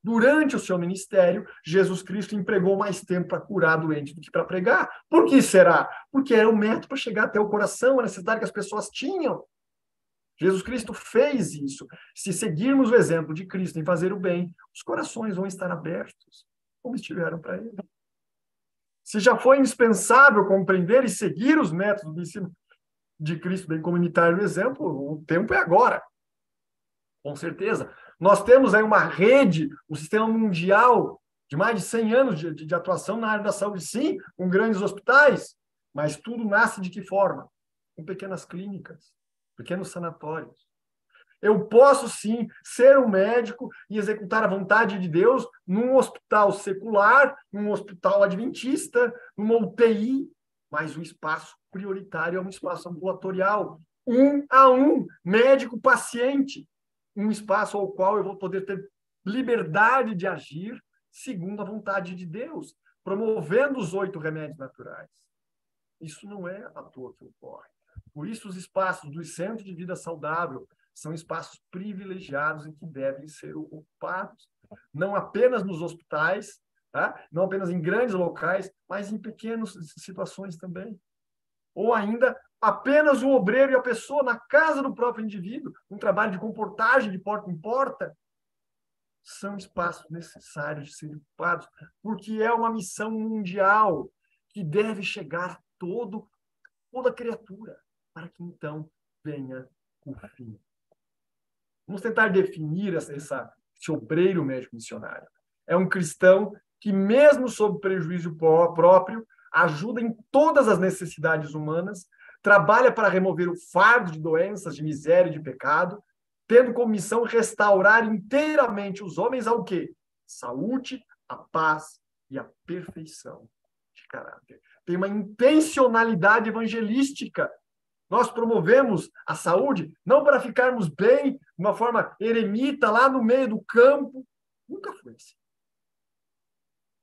Durante o seu ministério, Jesus Cristo empregou mais tempo para curar doente do que para pregar. Por que será? Porque era um método para chegar até o coração, a necessidade que as pessoas tinham. Jesus Cristo fez isso. Se seguirmos o exemplo de Cristo em fazer o bem, os corações vão estar abertos, como estiveram para ele. Se já foi indispensável compreender e seguir os métodos do ensino de Cristo, bem como imitar o exemplo, o tempo é agora. Com certeza. Nós temos aí uma rede, um sistema mundial de mais de 100 anos de atuação na área da saúde, sim, com grandes hospitais, mas tudo nasce de que forma? Com pequenas clínicas, pequenos sanatórios. Eu posso, sim, ser um médico e executar a vontade de Deus num hospital secular, num hospital adventista, numa UTI, mas o espaço prioritário é um espaço ambulatorial, 1-a-1, médico-paciente, um espaço ao qual eu vou poder ter liberdade de agir segundo a vontade de Deus, promovendo os 8 remédios naturais. Isso não é à toa que ocorre. Por isso, os espaços dos centros de vida saudável são espaços privilegiados em que devem ser ocupados. Não apenas nos hospitais, tá? Não apenas em grandes locais, mas em pequenas situações também. Ou ainda, apenas o obreiro e a pessoa na casa do próprio indivíduo, um trabalho de comportagem de porta em porta, são espaços necessários de serem ocupados, porque é uma missão mundial que deve chegar a toda criatura, para que então venha o fim. Vamos tentar definir esse obreiro médico missionário. É um cristão que, mesmo sob prejuízo próprio, ajuda em todas as necessidades humanas, trabalha para remover o fardo de doenças, de miséria e de pecado, tendo como missão restaurar inteiramente os homens ao quê? Saúde, a paz e a perfeição de caráter. Tem uma intencionalidade evangelística. Nós promovemos a saúde não para ficarmos bem, de uma forma eremita, lá no meio do campo. Nunca foi assim.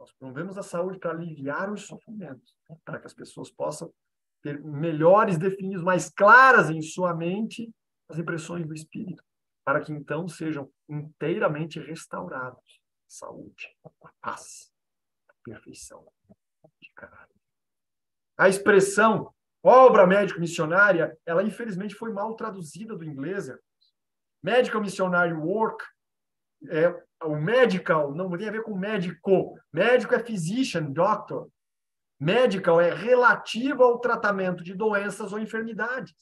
Nós promovemos a saúde para aliviar os sofrimentos, para que as pessoas possam ter melhores definições, mais claras em sua mente, as impressões do espírito, para que então sejam inteiramente restaurados. Saúde, a paz, a perfeição de caráter. A expressão obra médico-missionária, ela infelizmente foi mal traduzida do inglês. Medical missionary work, o medical não tem a ver com médico. Médico é physician, doctor. Medical é relativo ao tratamento de doenças ou enfermidades.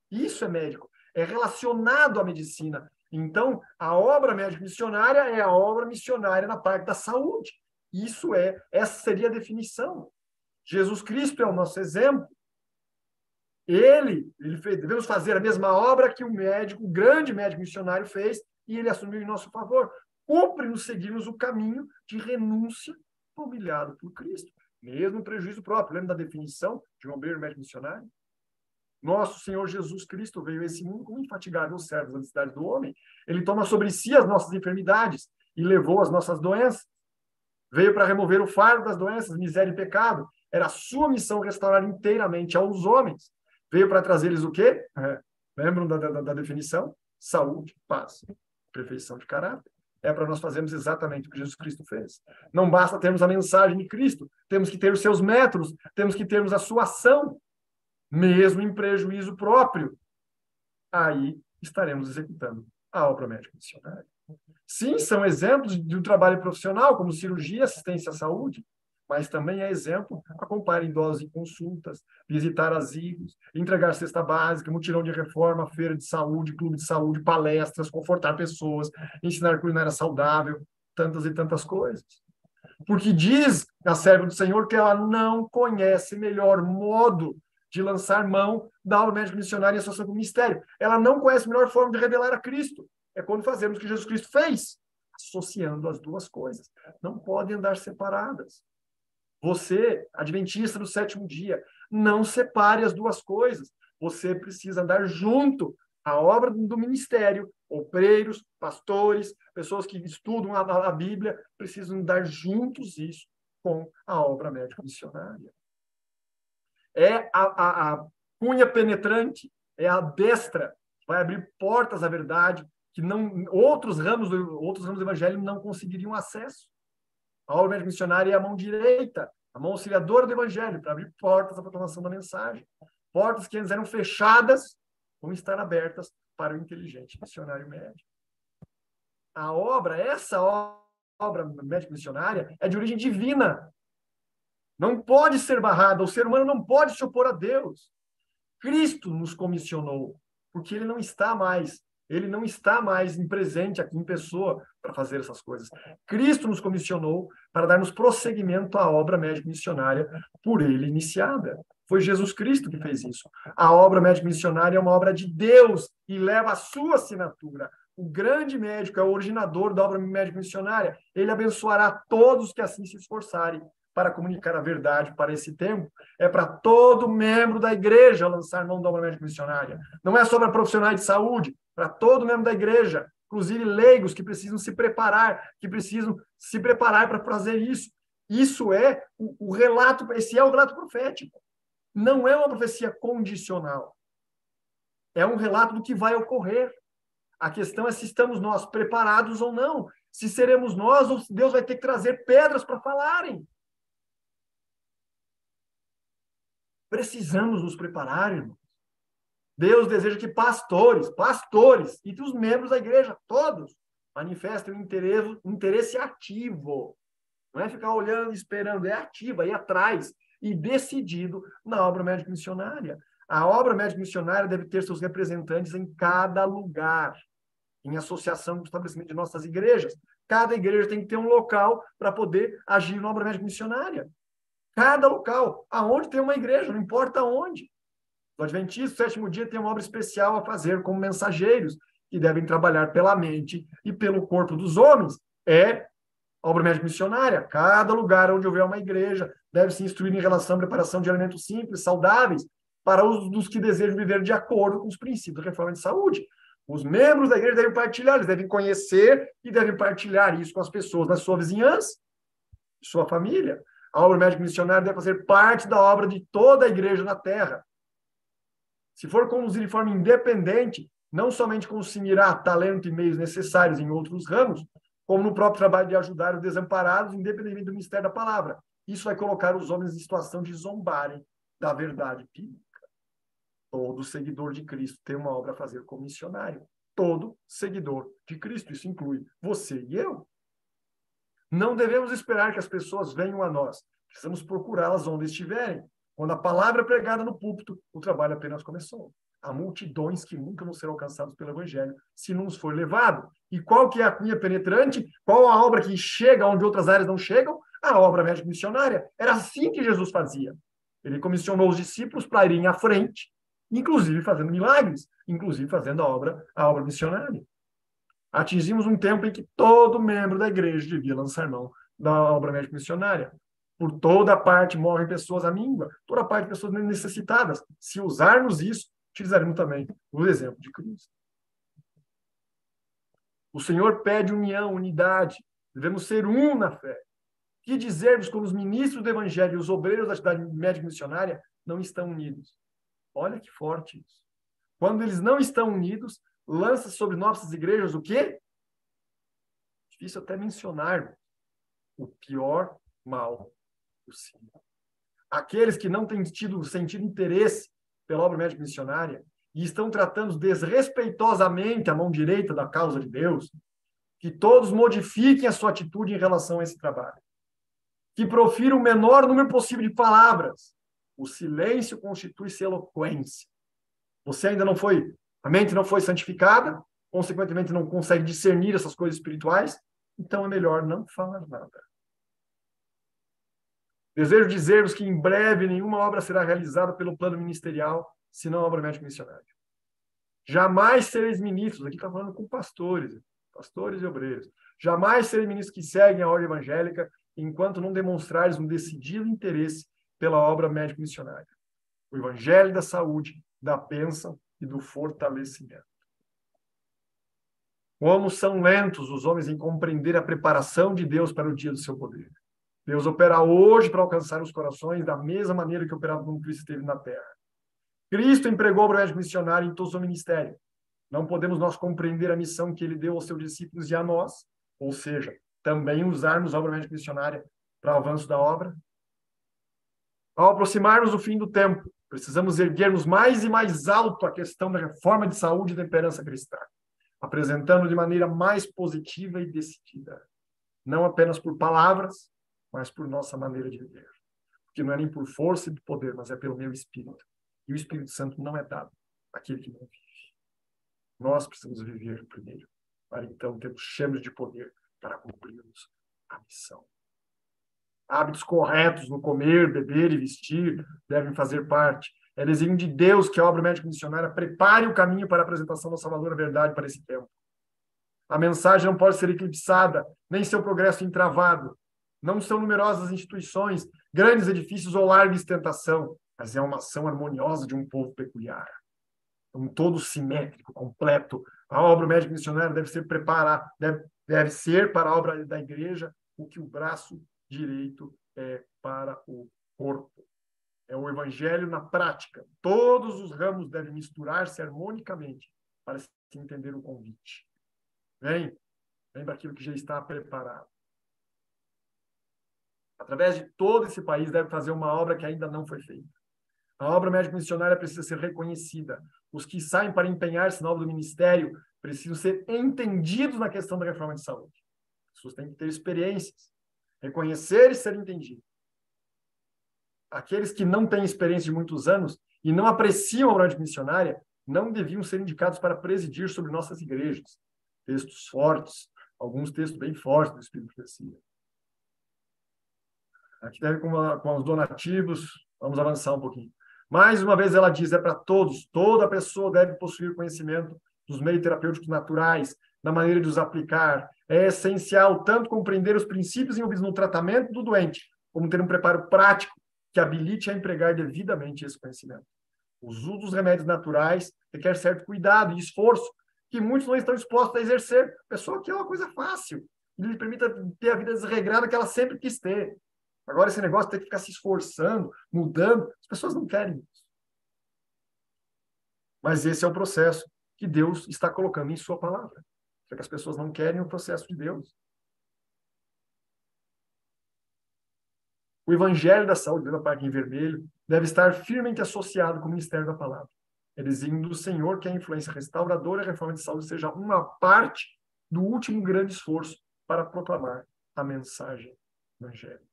Isso é médico. É relacionado à medicina. Então, a obra médico-missionária é a obra missionária na parte da saúde. Essa seria a definição. Jesus Cristo é o nosso exemplo. Ele fez, devemos fazer a mesma obra que o grande médico missionário fez, e ele assumiu em nosso favor. Cumpre-nos seguirmos o caminho de renúncia humilhado por Cristo, mesmo prejuízo próprio. Lembra da definição de um obreiro médico missionário? Nosso Senhor Jesus Cristo veio a esse mundo como infatigável servo das necessidades do homem. Ele toma sobre si as nossas enfermidades e levou as nossas doenças. Veio para remover o fardo das doenças, miséria e pecado. Era a sua missão restaurar inteiramente aos homens. Veio para trazer-lhes o quê? Lembram da definição? Saúde, paz, perfeição de caráter. É para nós fazermos exatamente o que Jesus Cristo fez. Não basta termos a mensagem de Cristo, temos que ter os seus métodos, temos que termos a sua ação, mesmo em prejuízo próprio. Aí estaremos executando a obra médica missionária. Sim, são exemplos de um trabalho profissional, como cirurgia, assistência à saúde, mas também é exemplo acompanhar idosos em consultas, visitar asilos, entregar cesta básica, mutirão de reforma, feira de saúde, clube de saúde, palestras, confortar pessoas, ensinar culinária saudável, tantas e tantas coisas. Porque diz a serva do Senhor que ela não conhece melhor modo de lançar mão da obra médica missionária e associação com o ministério. Ela não conhece a melhor forma de revelar a Cristo. É quando fazemos o que Jesus Cristo fez, associando as duas coisas. Não podem andar separadas. Você, adventista do sétimo dia, não separe as duas coisas. Você precisa andar junto. A obra do ministério, obreiros, pastores, pessoas que estudam a Bíblia, precisam andar juntos isso com a obra médica missionária. É a cunha penetrante, é a destra, vai abrir portas à verdade que não outros ramos do evangelho não conseguiriam acesso. A obra médica missionária é a mão direita, a mão auxiliadora do evangelho, para abrir portas à proclamação da mensagem. Portas que antes eram fechadas, vão estar abertas para o inteligente missionário médico. Essa obra médica missionária é de origem divina. Não pode ser barrada. O ser humano não pode se opor a Deus. Cristo nos comissionou, porque ele não está mais em presente aqui em pessoa para fazer essas coisas. Cristo nos comissionou para darmos prosseguimento à obra médica missionária por ele iniciada. Foi Jesus Cristo que fez isso. A obra médica missionária é uma obra de Deus e leva a sua assinatura. O grande médico é o originador da obra médica missionária. Ele abençoará todos que assim se esforçarem para comunicar a verdade para esse tempo. É para todo membro da igreja lançar mão da obra médica missionária. Não é só para profissionais de saúde, para todo membro da igreja, inclusive leigos que precisam se preparar para fazer isso. Isso é o relato, esse é o relato profético. Não é uma profecia condicional. É um relato do que vai ocorrer. A questão é se estamos nós preparados ou não. Se seremos nós ou se Deus vai ter que trazer pedras para falarem. Precisamos nos preparar, irmãos. Deus deseja que pastores e os membros da igreja, todos, manifestem um interesse ativo. Não é ficar olhando e esperando, é ativo, é ir atrás e decidido na obra médica missionária. A obra médica missionária deve ter seus representantes em cada lugar, em associação com o estabelecimento de nossas igrejas. Cada igreja tem que ter um local para poder agir na obra médica missionária. Cada local, aonde tem uma igreja, não importa onde. O Adventista, o sétimo dia, tem uma obra especial a fazer como mensageiros, que devem trabalhar pela mente e pelo corpo dos homens. É a obra médica missionária. Cada lugar onde houver uma igreja deve se instruir em relação à preparação de alimentos simples, saudáveis, para os dos que desejam viver de acordo com os princípios da reforma de saúde. Os membros da igreja devem partilhar, eles devem conhecer e devem partilhar isso com as pessoas da sua vizinhança, sua família. A obra médica missionária deve fazer parte da obra de toda a igreja na terra. Se for conduzir de forma independente, não somente consumirá talento e meios necessários em outros ramos, como no próprio trabalho de ajudar os desamparados, independentemente do mistério da palavra. Isso vai colocar os homens em situação de zombarem da verdade bíblica. Todo seguidor de Cristo tem uma obra a fazer como missionário. Todo seguidor de Cristo. Isso inclui você e eu. Não devemos esperar que as pessoas venham a nós. Precisamos procurá-las onde estiverem. Quando a palavra é pregada no púlpito, o trabalho apenas começou. Há multidões que nunca vão ser alcançados pelo Evangelho, se não nos for levado. E qual que é a cunha penetrante? Qual a obra que chega onde outras áreas não chegam? A obra médica missionária. Era assim que Jesus fazia. Ele comissionou os discípulos para irem à frente, inclusive fazendo milagres, inclusive fazendo a obra missionária. Atingimos um tempo em que todo membro da igreja devia lançar mão da obra médica missionária. Por toda parte morrem pessoas à míngua, toda parte de pessoas necessitadas. Se usarmos isso, utilizaremos também o exemplo de Cristo. O Senhor pede união, unidade. Devemos ser um na fé. Que dizermos quando os ministros do Evangelho e os obreiros da cidade médica missionária não estão unidos? Olha que forte isso. Quando eles não estão unidos, lança sobre nossas igrejas o quê? Difícil até mencionar. O pior mal possível. Aqueles que não têm sentido interesse pela obra médica missionária e estão tratando desrespeitosamente a mão direita da causa de Deus, que todos modifiquem a sua atitude em relação a esse trabalho. que profira o menor número possível de palavras. O silêncio constitui-se eloquência. Você ainda não foi, a mente não foi santificada, consequentemente não consegue discernir essas coisas espirituais, então é melhor não falar nada. Desejo dizer-vos que em breve nenhuma obra será realizada pelo plano ministerial, senão a obra médico-missionária. Jamais sereis ministros, aqui está falando com pastores e obreiros. Jamais sereis ministros que seguem a ordem evangélica enquanto não demonstrares um decidido interesse pela obra médico-missionária. O evangelho da saúde, da bênção e do fortalecimento. Como são lentos os homens em compreender a preparação de Deus para o dia do seu poder. Deus opera hoje para alcançar os corações da mesma maneira que operava quando Cristo esteve na terra. Cristo empregou o médico missionário em todo o seu ministério. Não podemos nós compreender a missão que ele deu aos seus discípulos e a nós, ou seja, também usarmos a obra médica missionária para o avanço da obra? Ao aproximarmos do fim do tempo, precisamos erguermos mais e mais alto a questão da reforma de saúde e da esperança cristã, apresentando de maneira mais positiva e decidida, não apenas por palavras, mas por nossa maneira de viver. Porque não é nem por força e de poder, mas é pelo meu Espírito. E o Espírito Santo não é dado àquele que não vive. Nós precisamos viver primeiro, para então termos cheios de poder para cumprirmos a missão. Hábitos corretos no comer, beber e vestir devem fazer parte. É desígnio de Deus que a obra médico-missionária prepare o caminho para a apresentação da salvadora verdade para esse tempo. A mensagem não pode ser eclipsada, nem seu progresso entravado. Não são numerosas as instituições, grandes edifícios ou larga ostentação, mas é uma ação harmoniosa de um povo peculiar. Um todo simétrico, completo. A obra médico-missionária deve ser preparada, deve ser para a obra da igreja o que o braço direito é para o corpo. É o evangelho na prática. Todos os ramos devem misturar-se harmonicamente para se entender o convite. Vem para aquilo que já está preparado. Através de todo esse país deve fazer uma obra que ainda não foi feita. A obra médico-missionária precisa ser reconhecida. Os que saem para empenhar-se na obra do ministério precisam ser entendidos na questão da reforma de saúde. As pessoas têm que ter experiências, reconhecer e ser entendidos. Aqueles que não têm experiência de muitos anos e não apreciam a obra médico-missionária não deviam ser indicados para presidir sobre nossas igrejas. Textos fortes, alguns textos bem fortes do Espírito de Profecia. Aqui deve com os donativos, vamos avançar um pouquinho. Mais uma vez ela diz, é para todos, toda pessoa deve possuir conhecimento dos meios terapêuticos naturais, da maneira de os aplicar. É essencial tanto compreender os princípios envolvidos no tratamento do doente, como ter um preparo prático que habilite a empregar devidamente esse conhecimento. O uso dos remédios naturais requer certo cuidado e esforço, que muitos não estão dispostos a exercer. A pessoa quer uma coisa fácil, que lhe permita ter a vida desregrada que ela sempre quis ter. Agora, esse negócio tem que ficar se esforçando, mudando. As pessoas não querem isso. Mas esse é o processo que Deus está colocando em sua palavra. Só que as pessoas não querem o processo de Deus. O evangelho da saúde, na parte em vermelho, deve estar firmemente associado com o ministério da palavra. É desígnio do Senhor que a influência restauradora e a reforma de saúde seja uma parte do último grande esforço para proclamar a mensagem evangélica.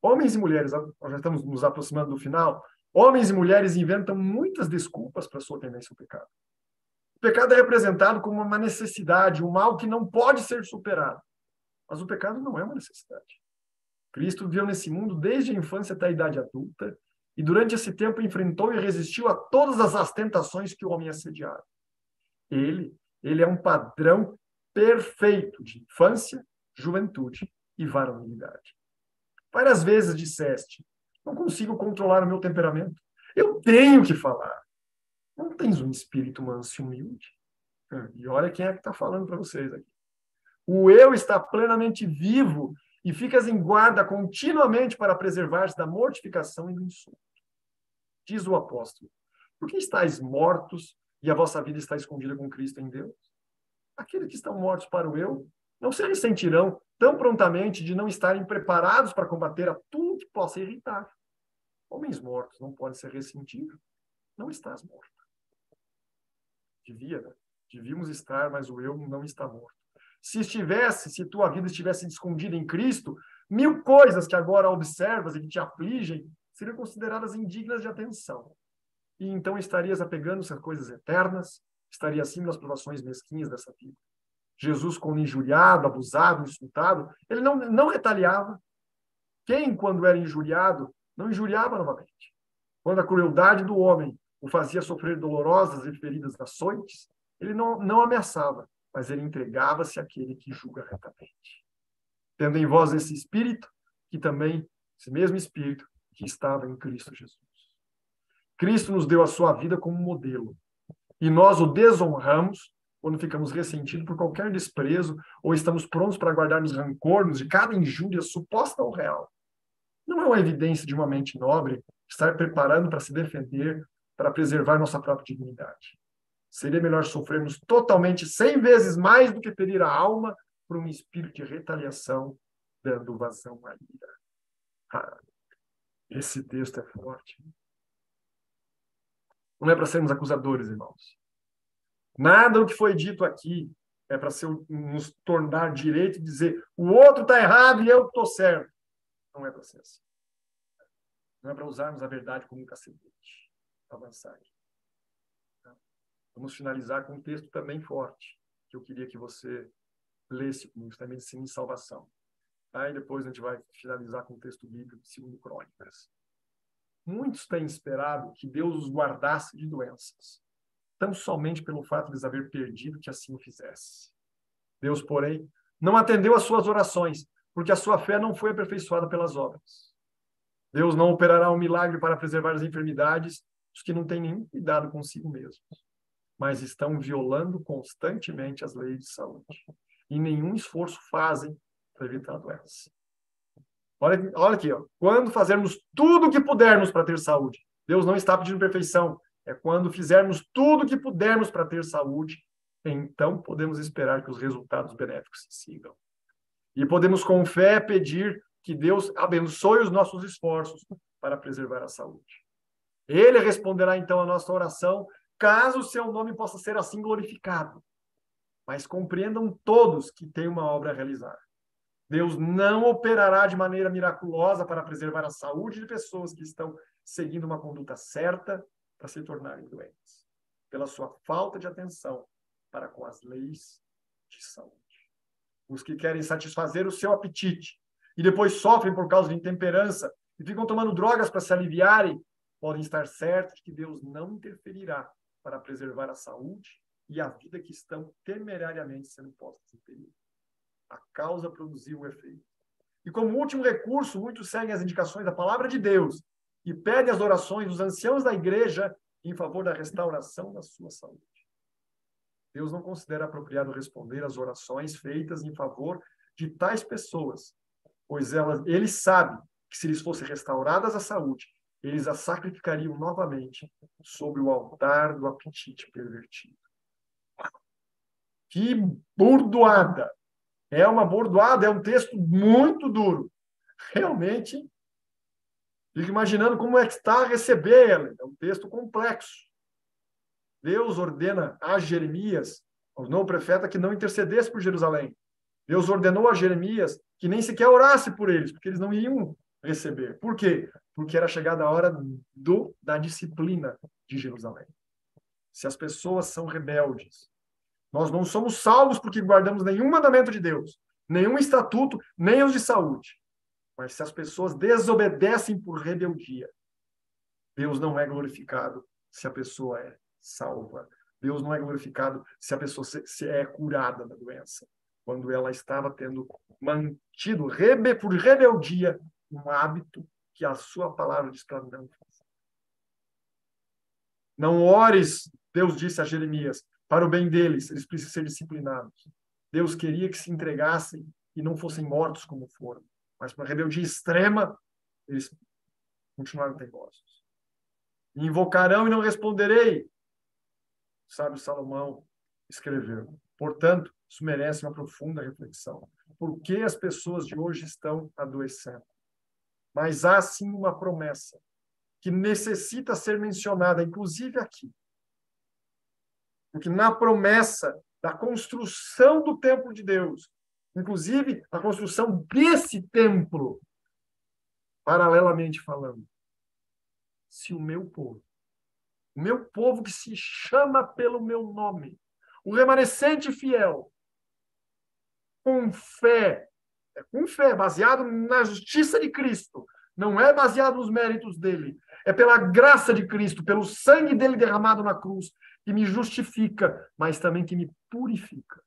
Homens e mulheres, nós já estamos nos aproximando do final, homens e mulheres inventam muitas desculpas para a sua tendência ao pecado. O pecado é representado como uma necessidade, um mal que não pode ser superado. Mas o pecado não é uma necessidade. Cristo viveu nesse mundo desde a infância até a idade adulta e durante esse tempo enfrentou e resistiu a todas as tentações que o homem assediava. Ele é um padrão perfeito de infância, juventude e varonilidade. Várias vezes disseste, não consigo controlar o meu temperamento. Eu tenho que falar. Não tens um espírito manso e humilde? E olha quem é que está falando para vocês aqui. O eu está plenamente vivo e ficas em guarda continuamente para preservar-se da mortificação e do insulto. Diz o apóstolo, por que estáis mortos e a vossa vida está escondida com Cristo em Deus? Aqueles que estão mortos para o eu não se ressentirão tão prontamente de não estarem preparados para combater a tudo que possa irritar. Homens mortos não podem ser ressentidos. Não estás morto. Né? Devíamos estar, mas o eu não está morto. Se tua vida estivesse escondida em Cristo, 1000 coisas que agora observas e que te afligem seriam consideradas indignas de atenção. E então estarias apegando-se a coisas eternas, estaria acima das provações mesquinhas dessa vida. Jesus, quando injuriado, abusado, insultado, ele não retaliava. Quem, quando era injuriado, não injuriava novamente? Quando a crueldade do homem o fazia sofrer dolorosas e feridas açoites, ele não ameaçava, mas ele entregava-se àquele que julga retamente. Tendo em vós esse espírito, que também, esse mesmo espírito, que estava em Cristo Jesus. Cristo nos deu a sua vida como modelo. E nós o desonramos quando ficamos ressentidos por qualquer desprezo ou estamos prontos para guardar-nos rancor de cada injúria suposta ou real. Não é uma evidência de uma mente nobre estar preparando para se defender, para preservar nossa própria dignidade. Seria melhor sofrermos totalmente 100 vezes mais do que ferir a alma por um espírito de retaliação, dando vazão à ira. Ah, esse texto é forte. Não é para sermos acusadores, irmãos. Nada do que foi dito aqui é para nos tornar direito e dizer o outro está errado e eu estou certo. Não é para ser assim. Não é para usarmos a verdade como um cacetete. Avançar aqui. Vamos finalizar com um texto também forte, que eu queria que você lesse comigo, também de ensino e salvação. Aí depois a gente vai finalizar com o texto bíblico de 2 Crônicas. Muitos têm esperado que Deus os guardasse de doenças, tão somente pelo fato de eles haver perdido que assim o fizesse. Deus, porém, não atendeu às suas orações, porque a sua fé não foi aperfeiçoada pelas obras. Deus não operará um milagre para preservar as enfermidades dos que não têm nenhum cuidado consigo mesmos, mas estão violando constantemente as leis de saúde e nenhum esforço fazem para evitar a doença. Olha aqui, ó. Quando fazermos tudo o que pudermos para ter saúde, Deus não está pedindo perfeição, é quando fizermos tudo o que pudermos para ter saúde, então podemos esperar que os resultados benéficos se sigam. E podemos com fé pedir que Deus abençoe os nossos esforços para preservar a saúde. Ele responderá então a nossa oração, caso o seu nome possa ser assim glorificado. Mas compreendam todos que tem uma obra a realizar. Deus não operará de maneira miraculosa para preservar a saúde de pessoas que estão seguindo uma conduta certa para se tornarem doentes, pela sua falta de atenção para com as leis de saúde. Os que querem satisfazer o seu apetite e depois sofrem por causa de intemperança e ficam tomando drogas para se aliviarem, podem estar certos de que Deus não interferirá para preservar a saúde e a vida que estão temerariamente sendo postas em perigo. A causa produziu o efeito. E como último recurso, muitos seguem as indicações da palavra de Deus e pedem as orações dos anciãos da igreja em favor da restauração da sua saúde. Deus não considera apropriado responder às orações feitas em favor de tais pessoas, pois ele sabe que se lhes fosse restauradas a saúde, eles a sacrificariam novamente sobre o altar do apetite pervertido. Que burdoada! É uma bordoada, é um texto muito duro. Realmente, fico imaginando como é que está a receber ela. É um texto complexo. Deus ordena a Jeremias, ordenou o profeta, que não intercedesse por Jerusalém. Deus ordenou a Jeremias que nem sequer orasse por eles, porque eles não iam receber. Por quê? Porque era chegada a hora da disciplina de Jerusalém. Se as pessoas são rebeldes, nós não somos salvos porque guardamos nenhum mandamento de Deus, nenhum estatuto, nem os de saúde. Mas se as pessoas desobedecem por rebeldia, Deus não é glorificado se a pessoa é salva. Deus não é glorificado se a pessoa se é curada da doença, quando ela estava tendo mantido por rebeldia um hábito que a sua palavra diz para não fazer. Não ores, Deus disse a Jeremias, para o bem deles, eles precisam ser disciplinados. Deus queria que se entregassem e não fossem mortos como foram. Mas por uma rebeldia extrema, eles continuaram teimosos. Invocarão e não responderei, o sábio Salomão escreveu. Portanto, isso merece uma profunda reflexão. Por que as pessoas de hoje estão adoecendo? Mas há sim uma promessa que necessita ser mencionada, inclusive aqui. Porque na promessa da construção do templo de Deus, inclusive a construção desse templo, paralelamente falando. Se o meu povo que se chama pelo meu nome, o remanescente fiel, com fé, baseado na justiça de Cristo, não é baseado nos méritos dele, é pela graça de Cristo, pelo sangue dele derramado na cruz, que me justifica, mas também que me purifica.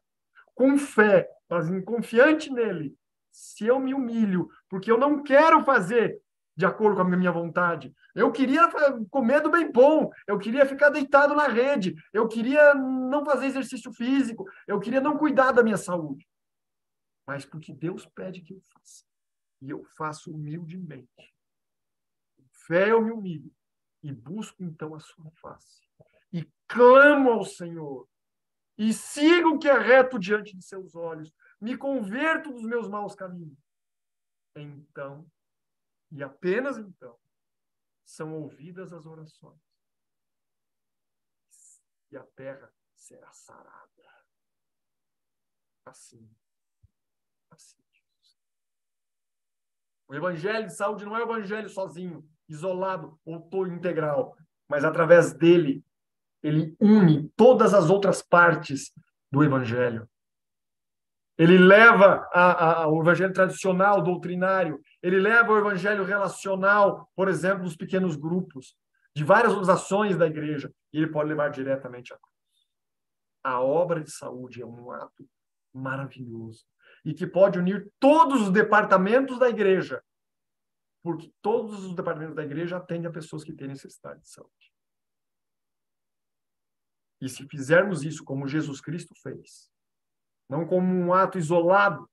Com fé, mas confiante nele, se eu me humilho, porque eu não quero fazer de acordo com a minha vontade. Eu queria comer do bem bom, eu queria ficar deitado na rede, eu queria não fazer exercício físico, eu queria não cuidar da minha saúde. Mas porque Deus pede que eu faça. E eu faço humildemente. Com fé eu me humilho e busco então a sua face. E clamo ao Senhor. E sigo o que é reto diante de seus olhos. Me converto dos meus maus caminhos. Então, e apenas então, são ouvidas as orações. E a terra será sarada. Assim. O evangelho de saúde não é o evangelho sozinho, isolado ou todo integral, mas através dele, ele une todas as outras partes do evangelho. Ele leva o evangelho tradicional, doutrinário, ele leva o evangelho relacional, por exemplo, dos pequenos grupos, de várias outras ações da igreja, e ele pode levar diretamente à cruz. A obra de saúde é um ato maravilhoso e que pode unir todos os departamentos da igreja, porque todos os departamentos da igreja atendem a pessoas que têm necessidade de saúde. E se fizermos isso como Jesus Cristo fez, não como um ato isolado,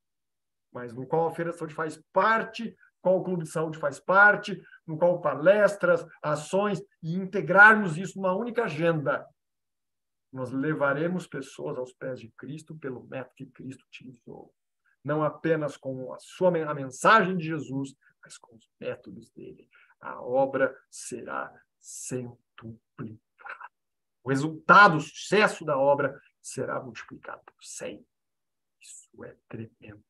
mas no qual a Feira de Saúde faz parte, qual o Clube de Saúde faz parte, no qual palestras, ações, e integrarmos isso numa única agenda, nós levaremos pessoas aos pés de Cristo pelo método que Cristo utilizou. Não apenas com a mensagem de Jesus, mas com os métodos dele. A obra será centuplicada. O resultado, o sucesso da obra será multiplicado por 100. Isso é tremendo.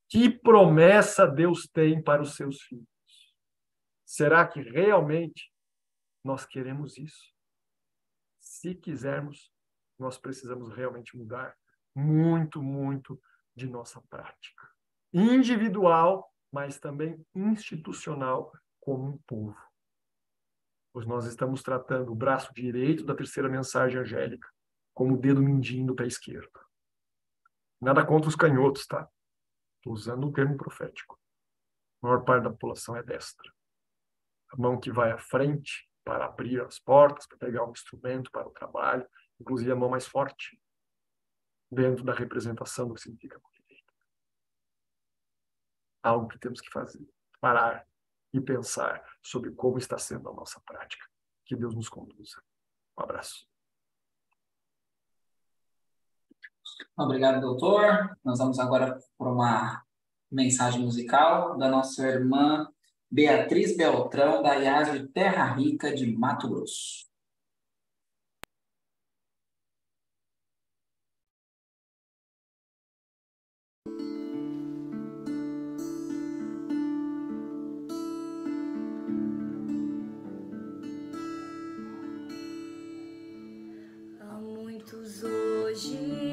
Que promessa Deus tem para os seus filhos? Será que realmente nós queremos isso? Se quisermos, nós precisamos realmente mudar muito, muito de nossa prática. Individual, mas também institucional, como um povo. Pois nós estamos tratando o braço direito da terceira mensagem angélica como o dedo mindinho do pé esquerdo. Nada contra os canhotos, tá? Estou usando um termo profético. A maior parte da população é destra. A mão que vai à frente para abrir as portas, para pegar um instrumento para o trabalho, inclusive a mão mais forte, dentro da representação do que significa a mão direita. Algo que temos que fazer, parar e pensar sobre como está sendo a nossa prática. Que Deus nos conduza. Um abraço. Obrigado, doutor. Nós vamos agora para uma mensagem musical da nossa irmã Beatriz Beltrão, da IAS de Terra Rica, de Mato Grosso. Há muitos hoje